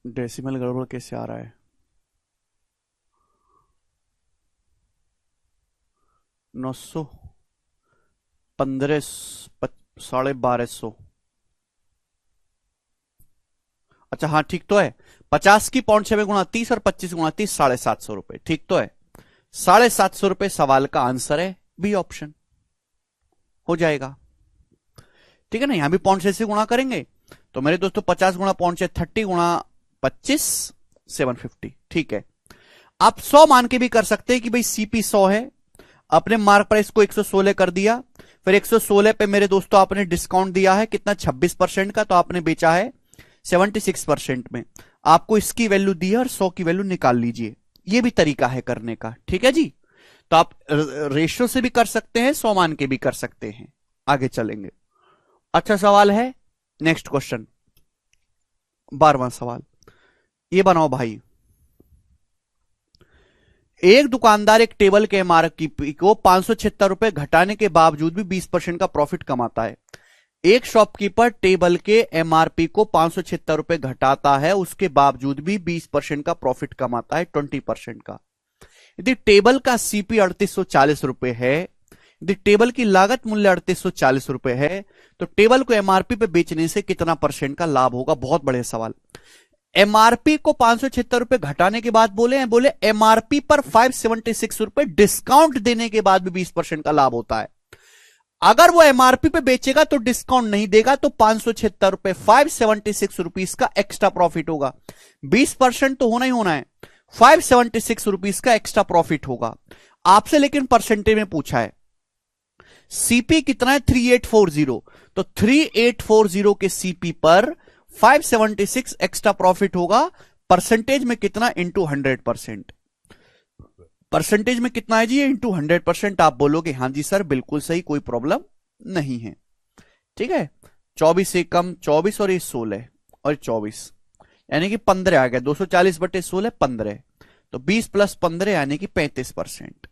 डेसिमल गड़बड़ कैसे आ रहा है, 900, 15, 1250। अच्छा हाँ ठीक तो है, 50 की 0.6 में गुणा 30 और 25 गुणा 30, 750 रुपए, ठीक तो है। 750 रुपए सवाल का आंसर है, बी ऑप्शन हो जाएगा, ठीक है ना। यहां भी 0.6 से गुणा करेंगे तो मेरे दोस्तों 50 गुणा 0.6, 30 गुणा 25, 750, ठीक है। आप 100 मान के भी कर सकते हैं कि भाई सीपी 100 है, अपने मार्क प्राइस को 116 कर दिया, फिर 116 पे मेरे दोस्तों आपने डिस्काउंट दिया है कितना, 26% का, तो आपने बेचा है 76% में, आपको इसकी वैल्यू दी है और 100 की वैल्यू निकाल लीजिए। ये भी तरीका है करने का, ठीक है जी। तो आप रेशियो से भी कर सकते हैं, 100 मान के भी कर सकते हैं। आगे चलेंगे, अच्छा सवाल है। नेक्स्ट क्वेश्चन, 12वां सवाल, ये बनाओ भाई। एक दुकानदार एक टेबल के एमआरपी को 576 रुपए घटाने के बावजूद भी 20% का प्रॉफिट कमाता है। एक शॉपकीपर टेबल के एमआरपी को 576 रुपए घटाता है, उसके बावजूद भी 20% का प्रॉफिट कमाता है, 20% का। यदि टेबल का सीपी 3840 रुपए है, यदि टेबल की लागत मूल्य 3840 रुपए है, तो टेबल को एमआरपी पे बेचने से कितना परसेंट का लाभ होगा। बहुत बड़े सवाल। एमआरपी को 576 रुपए घटाने के बाद बोले एमआरपी पर 576 रुपए डिस्काउंट देने के बाद भी 20% का लाभ होता है। अगर वो एमआरपी पे बेचेगा तो डिस्काउंट नहीं देगा, तो 576 रुपए 576 रुपीज का एक्स्ट्रा प्रॉफिट होगा। 20% तो होना ही होना है, 576 रुपीज का एक्स्ट्रा प्रॉफिट होगा आपसे। लेकिन परसेंटेज में पूछा है, सीपी कितना है, 3840, तो 3840 के सीपी पर 576 एक्स्ट्रा प्रॉफिट होगा। परसेंटेज में कितना, इंटू 100%। परसेंटेज में कितना है जी, इंटू 100%। आप बोलोगे हां जी सर बिल्कुल सही, कोई प्रॉब्लम नहीं है, ठीक है। 24 से कम 24 और ये 16 और 24, यानी कि 15 आ गया, 240/16 15, तो 20 प्लस 15 यानी कि 35%।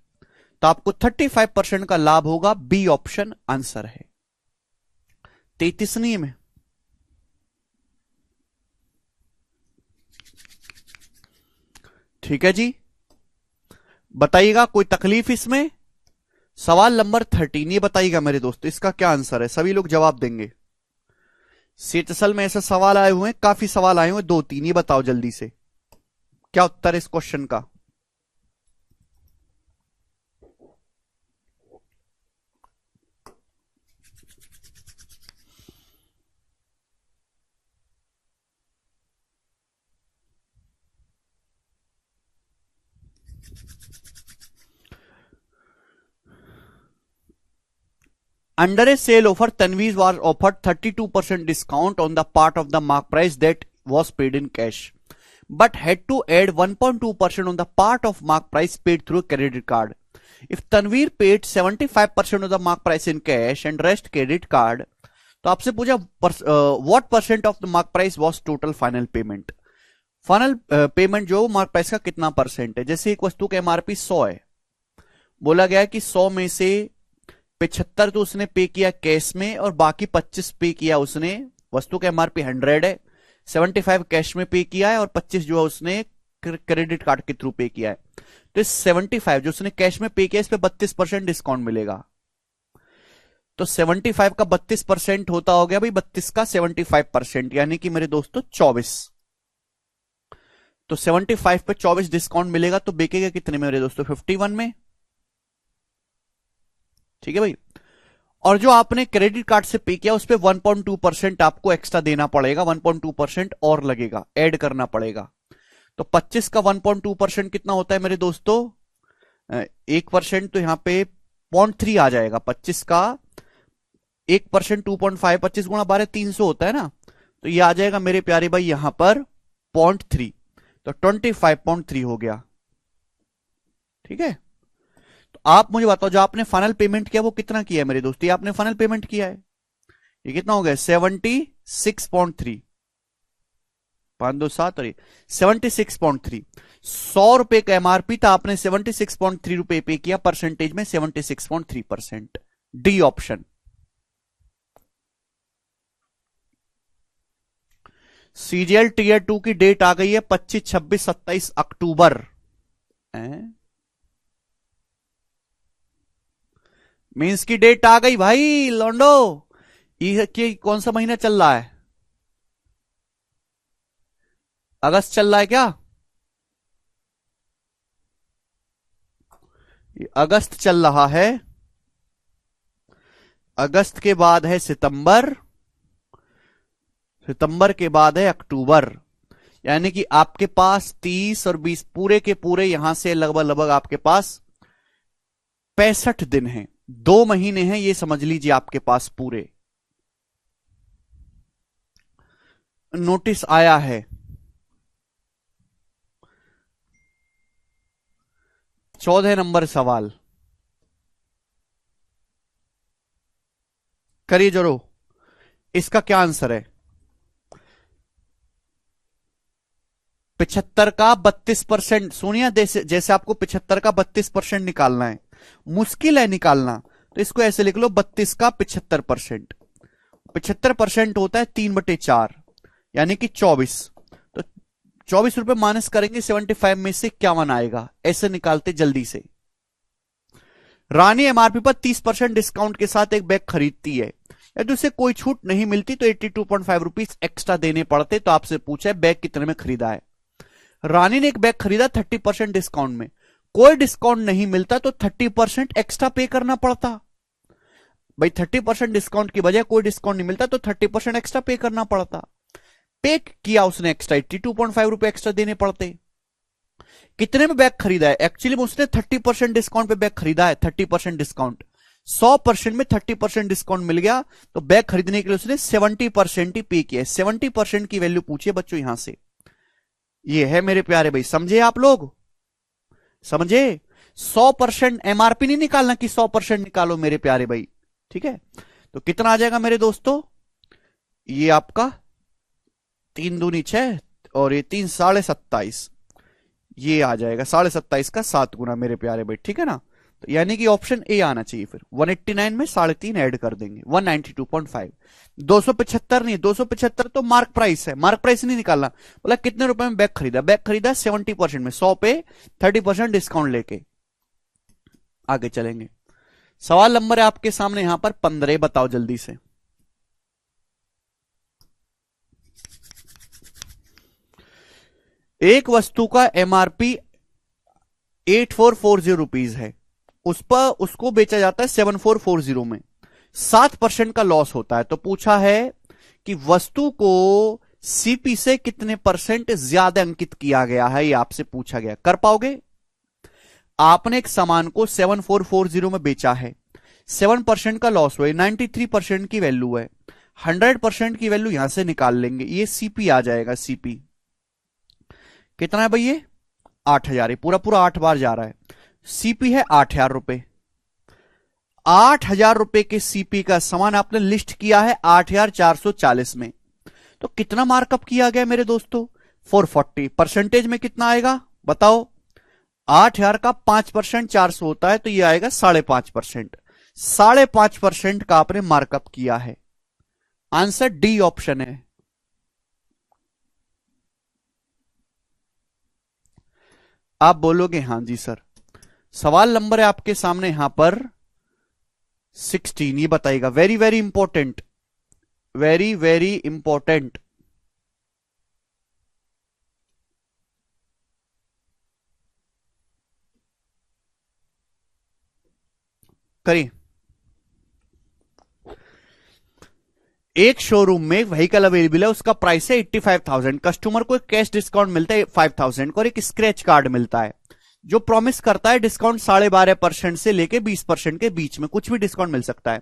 तो आपको 35% का लाभ होगा। बी ऑप्शन आंसर है। 33 नियम है। ठीक है जी, बताइएगा कोई तकलीफ इसमें। सवाल नंबर 13 ये बताइएगा मेरे दोस्तों, इसका क्या आंसर है। सभी लोग जवाब देंगे। सीटसल में ऐसे सवाल आए हुए हैं, काफी सवाल आए हुए, 2-3 ही बताओ जल्दी से, क्या उत्तर है इस क्वेश्चन का। Under a sale offer, Tanveer was offered 32% discount on the part of the mark price that was paid in cash, but had to add 1.2% on the part of mark price paid through credit card. If Tanveer paid 75% of the mark price in cash and rest credit card, तो आपसे पूछा what percent of the mark price was total final payment. Final payment जो mark price का कितना percent है। जैसे एक वस्तु का एमआरपी 100 है, बोला गया कि 100 में से 75 तो उसने पे किया कैश में और बाकी 25 पे किया उसने, वस्तु का एमआरपी 100 है, 75 कैश में पे किया है और 25 जो है उसने क्रेडिट कार्ड के थ्रू पे किया है। तो इस 75 जो उसने कैश में पे किया, इस पे 32% डिस्काउंट मिलेगा। तो 75 का 32% होता हो गया भाई 32 का 75%, यानी कि मेरे दोस्तों 24। तो 75 पे 24 डिस्काउंट मिलेगा तो बिकेगा कितने में मेरे दोस्तों, 51 में। ठीक है भाई। और जो आपने क्रेडिट कार्ड से पे किया उस पे 1.2% आपको एक्स्ट्रा देना पड़ेगा, 1.2% और लगेगा, ऐड करना पड़ेगा। तो 25 का 1.2% कितना होता है मेरे दोस्तों, 1%, तो यहां पे 0.3 आ जाएगा। 25 का 1% 2.5, 25 गुणा 12 300 होता है ना, तो ये आ जाएगा मेरे प्यारे भाई यहां पर 0.3, तो 25.3 हो गया। ठीक है। तो आप मुझे बताओ जो आपने फाइनल पेमेंट किया वो कितना किया है मेरे दोस्त, ये आपने फाइनल पेमेंट किया है, ये कितना हो गया 76.3, 527 और 76.3। 100 रुपए का एमआरपी था, आपने 76.3 रुपए पे किया, परसेंटेज में 76.3%। D option. सीजीएल टीयर 2 की डेट आ गई है 25, 26, 27 अक्टूबर। मीन्स की डेट आ गई भाई लॉन्डो। ये कौन सा महीना चल रहा है, अगस्त चल रहा है क्या, ये अगस्त चल रहा है। अगस्त के बाद है सितंबर, सितंबर के बाद है अक्टूबर, यानी कि आपके पास 30 और 20 पूरे के पूरे यहां से लगभग लगभग आपके पास 65 दिन हैं, 2 महीने हैं, ये समझ लीजिए आपके पास पूरे। नोटिस आया है 14 नंबर सवाल, करिए जरूर, इसका क्या आंसर है। 75 का 32%, सोनिया जैसे आपको 75 का 32% निकालना है, मुश्किल है निकालना, तो इसको ऐसे लिख लो 32 का 75%। 75% होता है 3/4, यानी कि 24। तो 24 रुपए माइनस करेंगे 75 में से, क्या मन आएगा, ऐसे निकालते जल्दी से। रानी एमआरपी पर 30% डिस्काउंट के साथ एक बैग खरीदती है, यदि उसे कोई छूट नहीं मिलती तो 82.5 रुपीज एक्स्ट्रा देने पड़ते। तो आपसे पूछा है बैग कितने में खरीदा है। रानी ने एक बैग खरीदा 30% डिस्काउंट में, कोई डिस्काउंट नहीं मिलता तो 30% एक्स्ट्रा पे करना पड़ता। भाई 30% डिस्काउंट की बजाय कोई डिस्काउंट नहीं मिलता तो 30% एक्स्ट्रा पे करना पड़ता। पे किया उसने एक्स्ट्रा, 82.5 रुपए एक्स्ट्रा देने पड़ते। कितने में बैग खरीदा है, एक्चुअली में उसने 30% डिस्काउंट पे बैग खरीदा है। 30% डिस्काउंट, 100% में 30% डिस्काउंट मिल गया, तो बैग खरीदने के लिए उसने 70% ही पे किया है। 70% की वैल्यू पूछिए बच्चों यहां से, ये है मेरे प्यारे भाई, समझे आप लोग, समझे। 100% एमआरपी नहीं निकालना कि 100% निकालो मेरे प्यारे भाई, ठीक है। तो कितना आ जाएगा मेरे दोस्तों, ये आपका 3 दूनी 6 और ये 3 27.5, ये आ जाएगा 27.5 का 7 गुना मेरे प्यारे भाई, ठीक है ना। तो यानी कि ऑप्शन ए आना चाहिए। फिर 189 में 3.5 ऐड कर देंगे, 192.5। 275 नहीं, 275 तो मार्क प्राइस है, मार्क प्राइस नहीं निकालना। बोला कितने रुपए में बैग खरीदा, बैग खरीदा 70% में, 100 पे 30% डिस्काउंट लेके। आगे चलेंगे, सवाल नंबर है आपके सामने यहां पर 15, बताओ जल्दी से। एक वस्तु का एमआरपी 8440 रुपीज है, उस पर उसको बेचा जाता है 7440 में, 7% का लॉस होता है। तो पूछा है कि वस्तु को सीपी से कितने परसेंट ज्यादा अंकित किया गया है, ये आपसे पूछा गया। कर पाओगे? आपने एक सामान को 7440 में बेचा है, 7% का लॉस हुआ, 93% की वैल्यू है, 100% की वैल्यू यहां से निकाल लेंगे, ये सीपी आ जाएगा। सीपी कितना है भाई? ये 8000 है, पूरा पूरा 8 बार जा रहा है। सीपी है 8000 रुपए, 8000 रुपए के सीपी का सामान आपने लिस्ट किया है 8440 में, तो कितना मार्कअप किया गया मेरे दोस्तों? 440। परसेंटेज में कितना आएगा बताओ? 8000 का 5% 400 होता है, तो ये आएगा 5.5%। 5.5% का आपने मार्कअप किया है। आंसर डी ऑप्शन है। आप बोलोगे हां जी सर। सवाल नंबर है आपके सामने यहां पर 16, ये बताइएगा, very very important, very very important. करिए। एक शोरूम में व्हीकल अवेलेबल है, उसका प्राइस है 85,000, कस्टमर को एक कैश डिस्काउंट मिलता है 5,000 और एक स्क्रैच कार्ड मिलता है जो प्रॉमिस करता है डिस्काउंट 12.5% से लेके 20% के बीच में, कुछ भी डिस्काउंट मिल सकता है।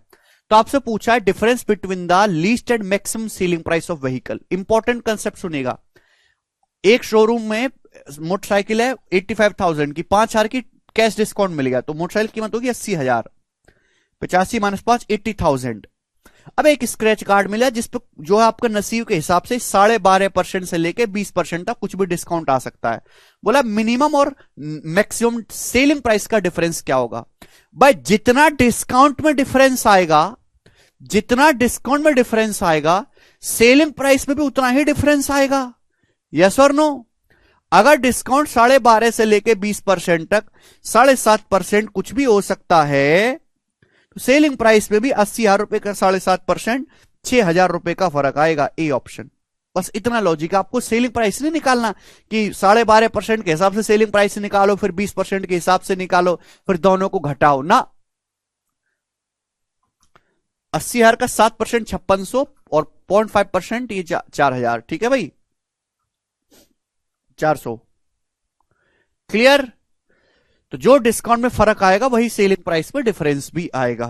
तो आपसे पूछा है difference between the least and maximum selling price of vehicle. Important concept सुनेगा। एक शोरूम में मोटरसाइकिल है 85,000 की, 5,000 की कैश डिस्काउंट मिल गया, तो मोटरसाइकिल कीमत होगी 80,000, 85 - 5 80,000। अब एक स्क्रैच कार्ड मिला जिसपे जो है आपका नसीब के हिसाब से 12.5% से लेके 20% तक कुछ भी डिस्काउंट आ सकता है। बोला मिनिमम और मैक्सिमम सेलिंग प्राइस का डिफरेंस क्या होगा? भाई जितना डिस्काउंट में डिफरेंस आएगा, जितना डिस्काउंट में डिफरेंस आएगा, सेलिंग प्राइस में भी उतना ही डिफरेंस आएगा। यस और नो? अगर डिस्काउंट 12.5 से लेके 20% तक 7.5% कुछ भी हो सकता है, सेलिंग प्राइस में भी 80,000 रुपए का 7.5%, 6,000 रुपए का फर्क आएगा। A option. बस इतना लॉजिक। आपको सेलिंग प्राइस नहीं निकालना कि 12.5% के हिसाब से सेलिंग प्राइस निकालो, फिर 20% के हिसाब से निकालो, फिर दोनों को घटाओ ना। 80,000 का 7% 5600 और 0.5% ये 4,000। ठीक है भाई, 400। क्लियर? तो जो डिस्काउंट में फर्क आएगा वही सेलिंग प्राइस में डिफरेंस भी आएगा।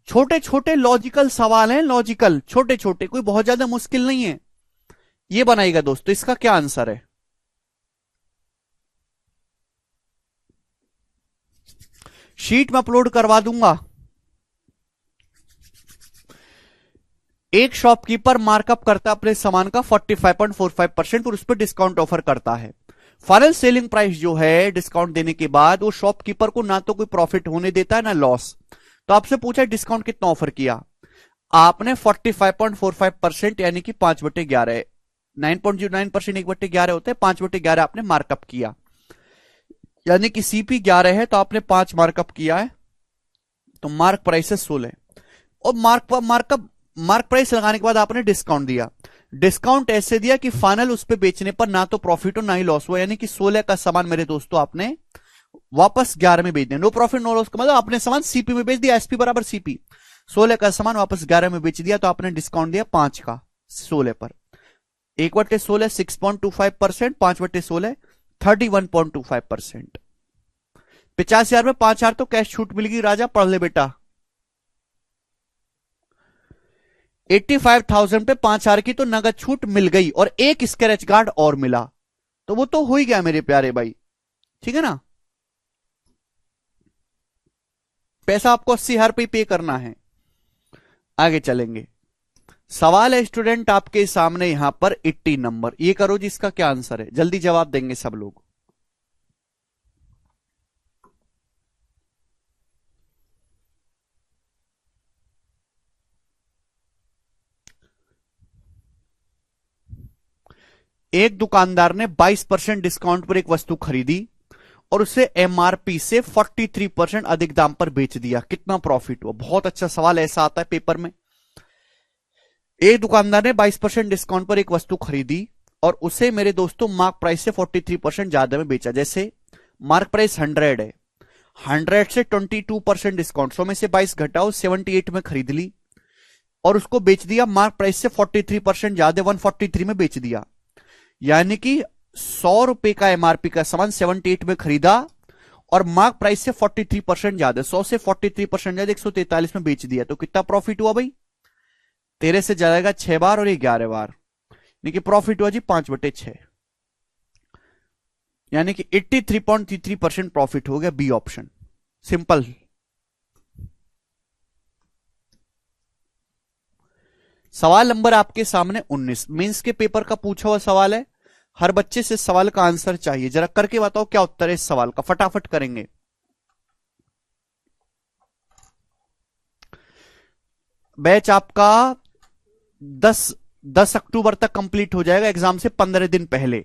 छोटे छोटे लॉजिकल सवाल हैं, लॉजिकल छोटे छोटे, कोई बहुत ज्यादा मुश्किल नहीं है। ये बनाइएगा दोस्तों। इसका क्या आंसर है? शीट में अपलोड करवा दूंगा। एक शॉपकीपर मार्कअप करता है अपने सामान का 45.45% और उस पर डिस्काउंट ऑफर करता है। फाइनल सेलिंग प्राइस जो है डिस्काउंट देने के बाद वो शॉपकीपर को ना तो कोई प्रॉफिट होने देता है ना लॉस। तो आपसे पूछा डिस्काउंट कितना ऑफर किया? आपने 45.45% यानी कि 5/11, 9.09% 1/11 होते हैं, 5/11 आपने मार्कअप किया, यानी कि सीपी 11 है तो आपने 5 मार्कअप किया है, तो मार्क प्राइस है 16। और मार्क प्राइस लगाने के बाद आपने डिस्काउंट दिया। डिस्काउंट ऐसे दिया कि फाइनल उस पे बेचने पर ना तो प्रॉफिट हो ना ही लॉस हुआ, यानी कि 16 का सामान मेरे दोस्तों आपने वापस 11 में बेच दिया। नो प्रॉफिट नो लॉस का मतलब आपने सामान सीपी में बेच दिया, एसपी बराबर सीपी। 16 का सामान वापस 11 में बेच दिया, तो आपने डिस्काउंट दिया 5 का 16 पर। 1/16 6.25%, 5/16 31.25%। 85,000 में 5,000 तो कैश छूट मिल गई। राजा पढ़ ले बेटा। 85,000 पे 5,000 की तो नगद छूट मिल गई और एक स्क्रैच कार्ड और मिला, तो वो तो हो ही गया मेरे प्यारे भाई। ठीक है ना? पैसा आपको 80,000 पे पे करना है। आगे चलेंगे। सवाल है स्टूडेंट आपके सामने यहां पर 80 नंबर। ये करो जी, इसका क्या आंसर है? जल्दी जवाब देंगे सब लोग। एक दुकानदार ने 22% डिस्काउंट पर एक वस्तु खरीदी और उसे एमआरपी से 43% अधिक दाम पर बेच दिया, कितना प्रॉफिट हुआ? बहुत अच्छा सवाल, ऐसा आता है पेपर में। एक दुकानदार ने 22% डिस्काउंट पर एक वस्तु खरीदी और उसे मेरे दोस्तों मार्क प्राइस से 43% ज्यादा में बेचा। जैसे मार्क प्राइस 100 है, 100 से 22% डिस्काउंट, 100 में से 22 घटाओ, 78 में खरीद ली और उसको बेच दिया मार्क प्राइस से 43% ज्यादा, 143 में बेच दिया। यानी कि 100 रुपए का एमआरपी का सामान 78 में खरीदा और मार्क प्राइस से 43% ज्यादा, 100 से 43% ज्यादा 143 में बेच दिया। तो कितना प्रॉफिट हुआ भाई? 13 से जाएगा 6 बार और 11 बार, यानी कि प्रॉफिट हुआ जी 5/6, यानी कि 83.33% प्रॉफिट हो गया। B option, simple. सवाल नंबर आपके सामने 19 मेंस के पेपर का पूछा हुआ सवाल है। हर बच्चे से सवाल का आंसर चाहिए, जरा करके बताओ क्या उत्तर है इस सवाल का, फटाफट करेंगे। बैच आपका 10 अक्टूबर तक कंप्लीट हो जाएगा, एग्जाम से 15 दिन पहले।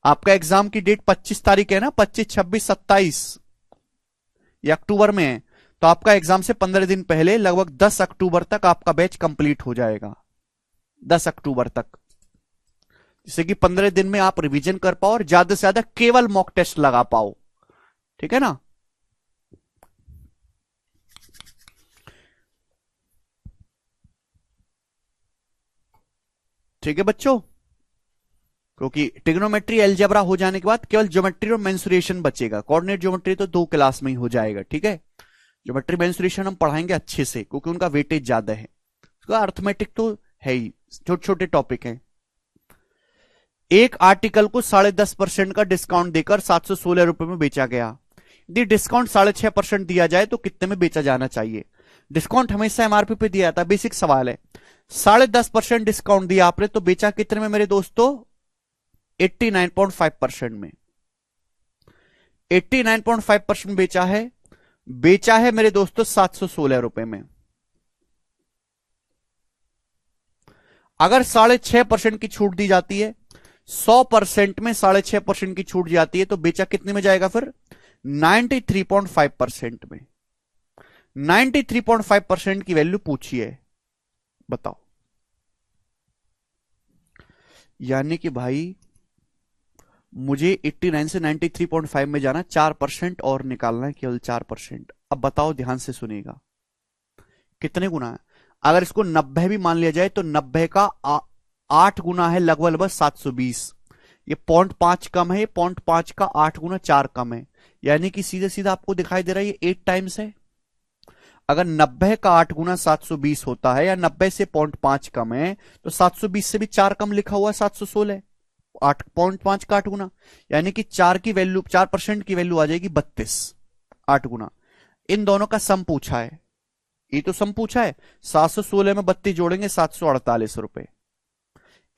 आपका एग्जाम की डेट 25 तारीख है ना, 25, 26, 27 ये अक्टूबर में है, तो आपका एग्जाम से 15 दिन पहले लगभग 10 अक्टूबर तक आपका बैच कंप्लीट हो जाएगा, 10 अक्टूबर तक, जिससे कि 15 दिन में आप रिवीजन कर पाओ और ज्यादा से ज्यादा केवल मॉक टेस्ट लगा पाओ, ठीक है ना। ठीक है बच्चों, क्योंकि ट्रिग्नोमेट्री अलजेब्रा हो जाने के बाद केवल ज्योमेट्री और मेंसुरेशन बचेगा। कोऑर्डिनेट ज्योमेट्री तो 2 क्लास में ही हो जाएगा, ठीक है। ज्योमेट्री मेंसुरेशन हम पढ़ाएंगे अच्छे से, क्योंकि उनका वेटेज ज्यादा है। उसका अर्थमेटिक तो है ही, छोटे छोटे टॉपिक हैं। एक आर्टिकल को 10.5% का डिस्काउंट देकर 716 रुपए में बेचा गया। यदि डिस्काउंट 6.5% दिया जाए तो कितने में बेचा जाना चाहिए? डिस्काउंट हमेशा एमआरपी पे दिया जाता है, बेसिक सवाल है। 10.5% डिस्काउंट दिया आपने तो बेचा कितने में मेरे दोस्तों? 89.5% में। 89.5% बेचा है मेरे दोस्तों 716 रुपए में। अगर 6.5% की छूट दी जाती है, 100% में 6.5% की छूट जाती है, तो बेचा कितने में जाएगा फिर? 93.5% में। 93.5% की वैल्यू पूछी है, बताओ। यानी कि भाई मुझे 89 से 93.5 में जाना, 4% और निकालना है, केवल 4%। अब बताओ, ध्यान से सुनिएगा, कितने गुना है? अगर इसको 90 भी मान लिया जाए तो 90 का 8 गुना है, लगभग 720। ये 0.5 कम है, 0.5 का 8 गुना 4 कम है, यानी कि सीधे सीधा आपको दिखाई दे रहा है ये 8 टाइम्स है। अगर 90 का 8 गुना 720 होता है, या 90 से 0.5 कम है, तो 720 से भी 4 कम लिखा हुआ है 716, 8.5 का 8 गुना, यानी कि 4 की वैल्यू, 4% की वैल्यू आ जाएगी 32, 8 गुना। इन दोनों का सम पूछा है, ये तो सम पूछा है। 716 में 32 जोड़ेंगे 748 रुपए,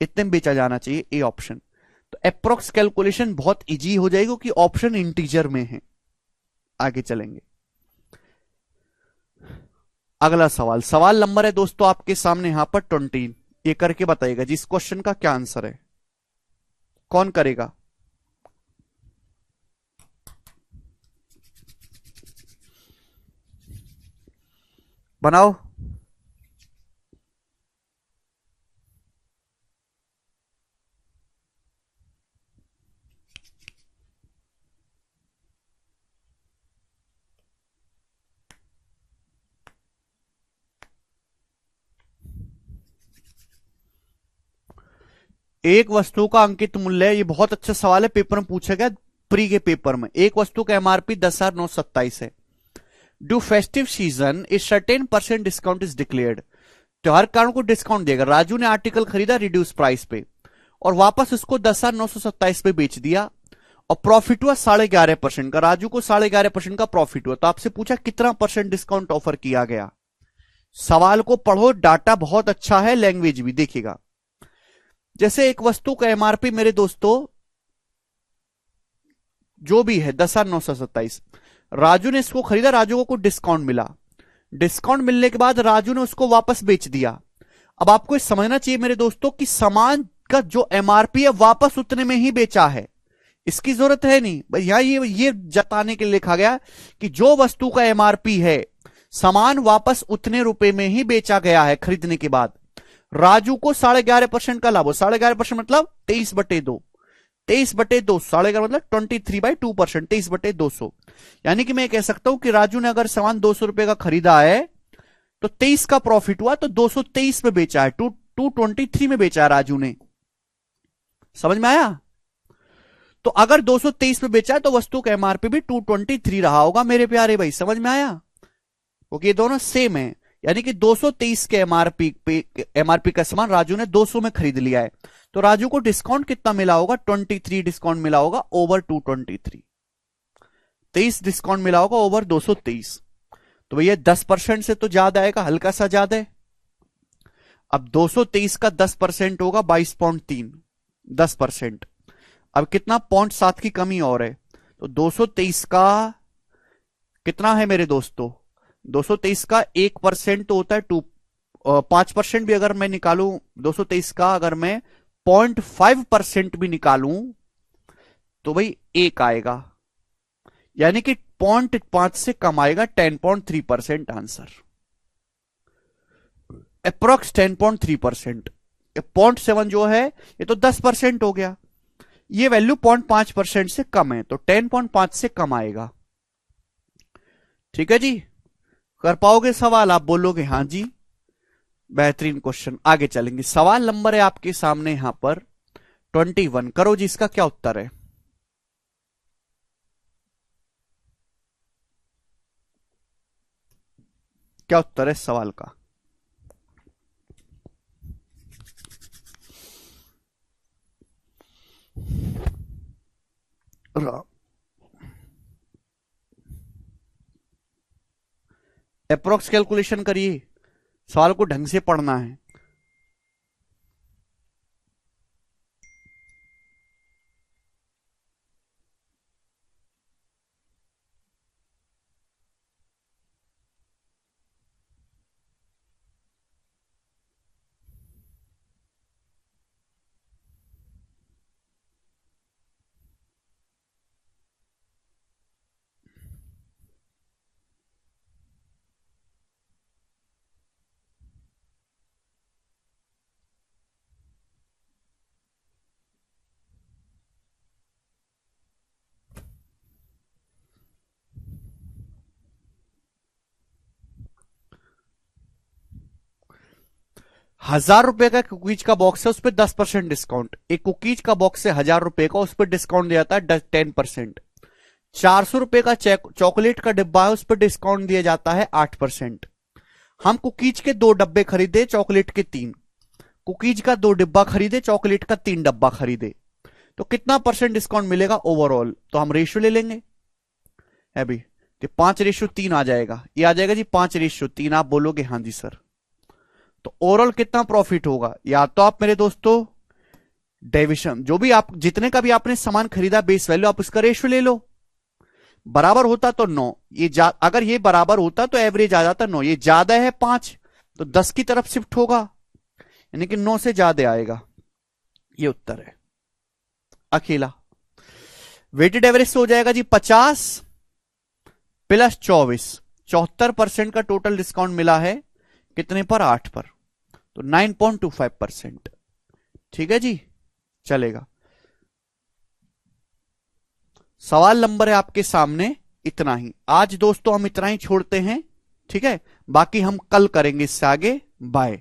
इतने में बेचा जाना चाहिए, ए ऑप्शन। तो अप्रोक्स कैलकुलेशन बहुत इजी हो जाएगी, क्योंकि ऑप्शन इंटीजर में है। आगे चलेंगे, अगला सवाल। सवाल नंबर है दोस्तों आपके सामने यहां पर 20। ये करके बताइएगा जी, इस क्वेश्चन का क्या आंसर है, कौन करेगा? बनाओ। एक वस्तु का अंकित मूल्य, ये बहुत अच्छा सवाल है, पेपर में पूछा गया, प्री के पेपर में। एक वस्तु का एमआरपी 10,927 है। Due festive season a certain % discount is declared. त्योहार कारण को डिस्काउंट देगा। राजू ने आर्टिकल खरीदा रिड्यूस प्राइस पे और वापस उसको 10,927 पे बेच दिया और प्रॉफिट हुआ 11.5% का। राजू को 11.5% का प्रॉफिट हुआ। तो आपसे पूछा कितना % डिस्काउंट ऑफर किया गया। सवाल को पढ़ो, डाटा बहुत अच्छा है, लैंग्वेज भी देखिएगा। जैसे एक वस्तु का एमआरपी मेरे दोस्तों जो भी है 10,927, राजू ने इसको खरीदा, राजू को कुछ डिस्काउंट मिला। डिस्काउंट मिलने के बाद राजू ने उसको वापस बेच दिया। अब आपको समझना चाहिए मेरे दोस्तों कि सामान का जो एमआरपी है वापस उतने में ही बेचा है, इसकी जरूरत है नहीं भाई। यहां ये जताने के लिए लिखा गया कि जो वस्तु का एमआरपी है सामान वापस उतने रुपए में ही बेचा गया है खरीदने के बाद। राजू को 11.5% का लाभ हो, 11.5% मतलब 23/2, 23/2, 11.5 मतलब 23/2%, 23/200। यानी कि मैं कह सकता हूं कि राजू ने अगर सामान 200 रुपए का खरीदा है तो 23 का प्रॉफिट हुआ, तो 223 में बेचा है, 223 में बेचा है राजू ने। समझ में आया? तो अगर 223 में बेचा है तो वस्तु का एमआरपी भी 223 रहा होगा मेरे प्यारे भाई। समझ में आया? क्योंकि ये दोनों सेम है, यानी कि 223 के एमआरपी का सामान राजू ने 200 में खरीद लिया है, तो राजू को डिस्काउंट कितना मिला होगा? 23 डिस्काउंट मिला होगा ओवर 223, 23 डिस्काउंट मिला होगा ओवर 223। तो भैया 10% से तो ज्यादा आएगा, हल्का सा ज्यादा है। अब 223 का 10% होगा 22.3, 10%। अब कितना? 0.7 की कमी और है, तो 223 का कितना है मेरे दोस्तों? 223 का 1% तो होता है 5% भी अगर मैं निकालूं 223 का, अगर मैं 0.5% भी निकालूं तो भाई 1 आएगा, यानी कि 0.5 से कम आएगा। 10.3% आंसर, अप्रोक्स 10.3%। 0.7 जो है ये तो 10% हो गया, ये वैल्यू 0.5% से कम है, तो 10.5 से कम आएगा। ठीक है जी, कर पाओगे सवाल? आप बोलोगे हां जी, बेहतरीन क्वेश्चन। आगे चलेंगे, सवाल नंबर है आपके सामने यहां पर 21। करो जी, इसका क्या उत्तर है? क्या उत्तर है सवाल का? अप्रोक्स कैलकुलेशन करिए, सवाल को ढंग से पढ़ना है। ₹1000 का कुकीज का बॉक्स है, उस पर 10% डिस्काउंट। एक कुकीज का बॉक्स है ₹1000 का, उस पर डिस्काउंट दिया जाता है 10%। ₹400 का चॉकलेट का डिब्बा है, उस पर डिस्काउंट दिया जाता है 8%। हम कुकीज के 2 डब्बे खरीदे, चॉकलेट के 3। कुकीज का 2 डिब्बा खरीदे, चॉकलेट का 3 डब्बा खरीदे, तो कितना % डिस्काउंट मिलेगा ओवरऑल? तो हम रेशियो ले लेंगे अभी, तो 5:3 आ जाएगा। ये आ जाएगा जी 5:3। आप बोलोगे हां जी सर। तो ओवरऑल कितना प्रॉफिट होगा? या तो आप मेरे दोस्तों डेविएशन, जो भी आप जितने का भी आपने सामान खरीदा बेस वैल्यू, आप उसका रेशियो ले लो। बराबर होता तो 9, अगर ये बराबर होता तो एवरेज आ जाता 9। ये ज्यादा है 5, तो 10 की तरफ शिफ्ट होगा, यानी कि 9 से ज्यादा आएगा। ये उत्तर है अकेला। वेटेड एवरेज से हो जाएगा जी 50 प्लस 24, 74% का टोटल डिस्काउंट मिला है। कितने पर? 8 पर, तो 9.25%। ठीक है जी, चलेगा। सवाल नंबर है आपके सामने इतना ही। आज दोस्तों हम इतना ही छोड़ते हैं, ठीक है? बाकी हम कल करेंगे इससे आगे। बाय।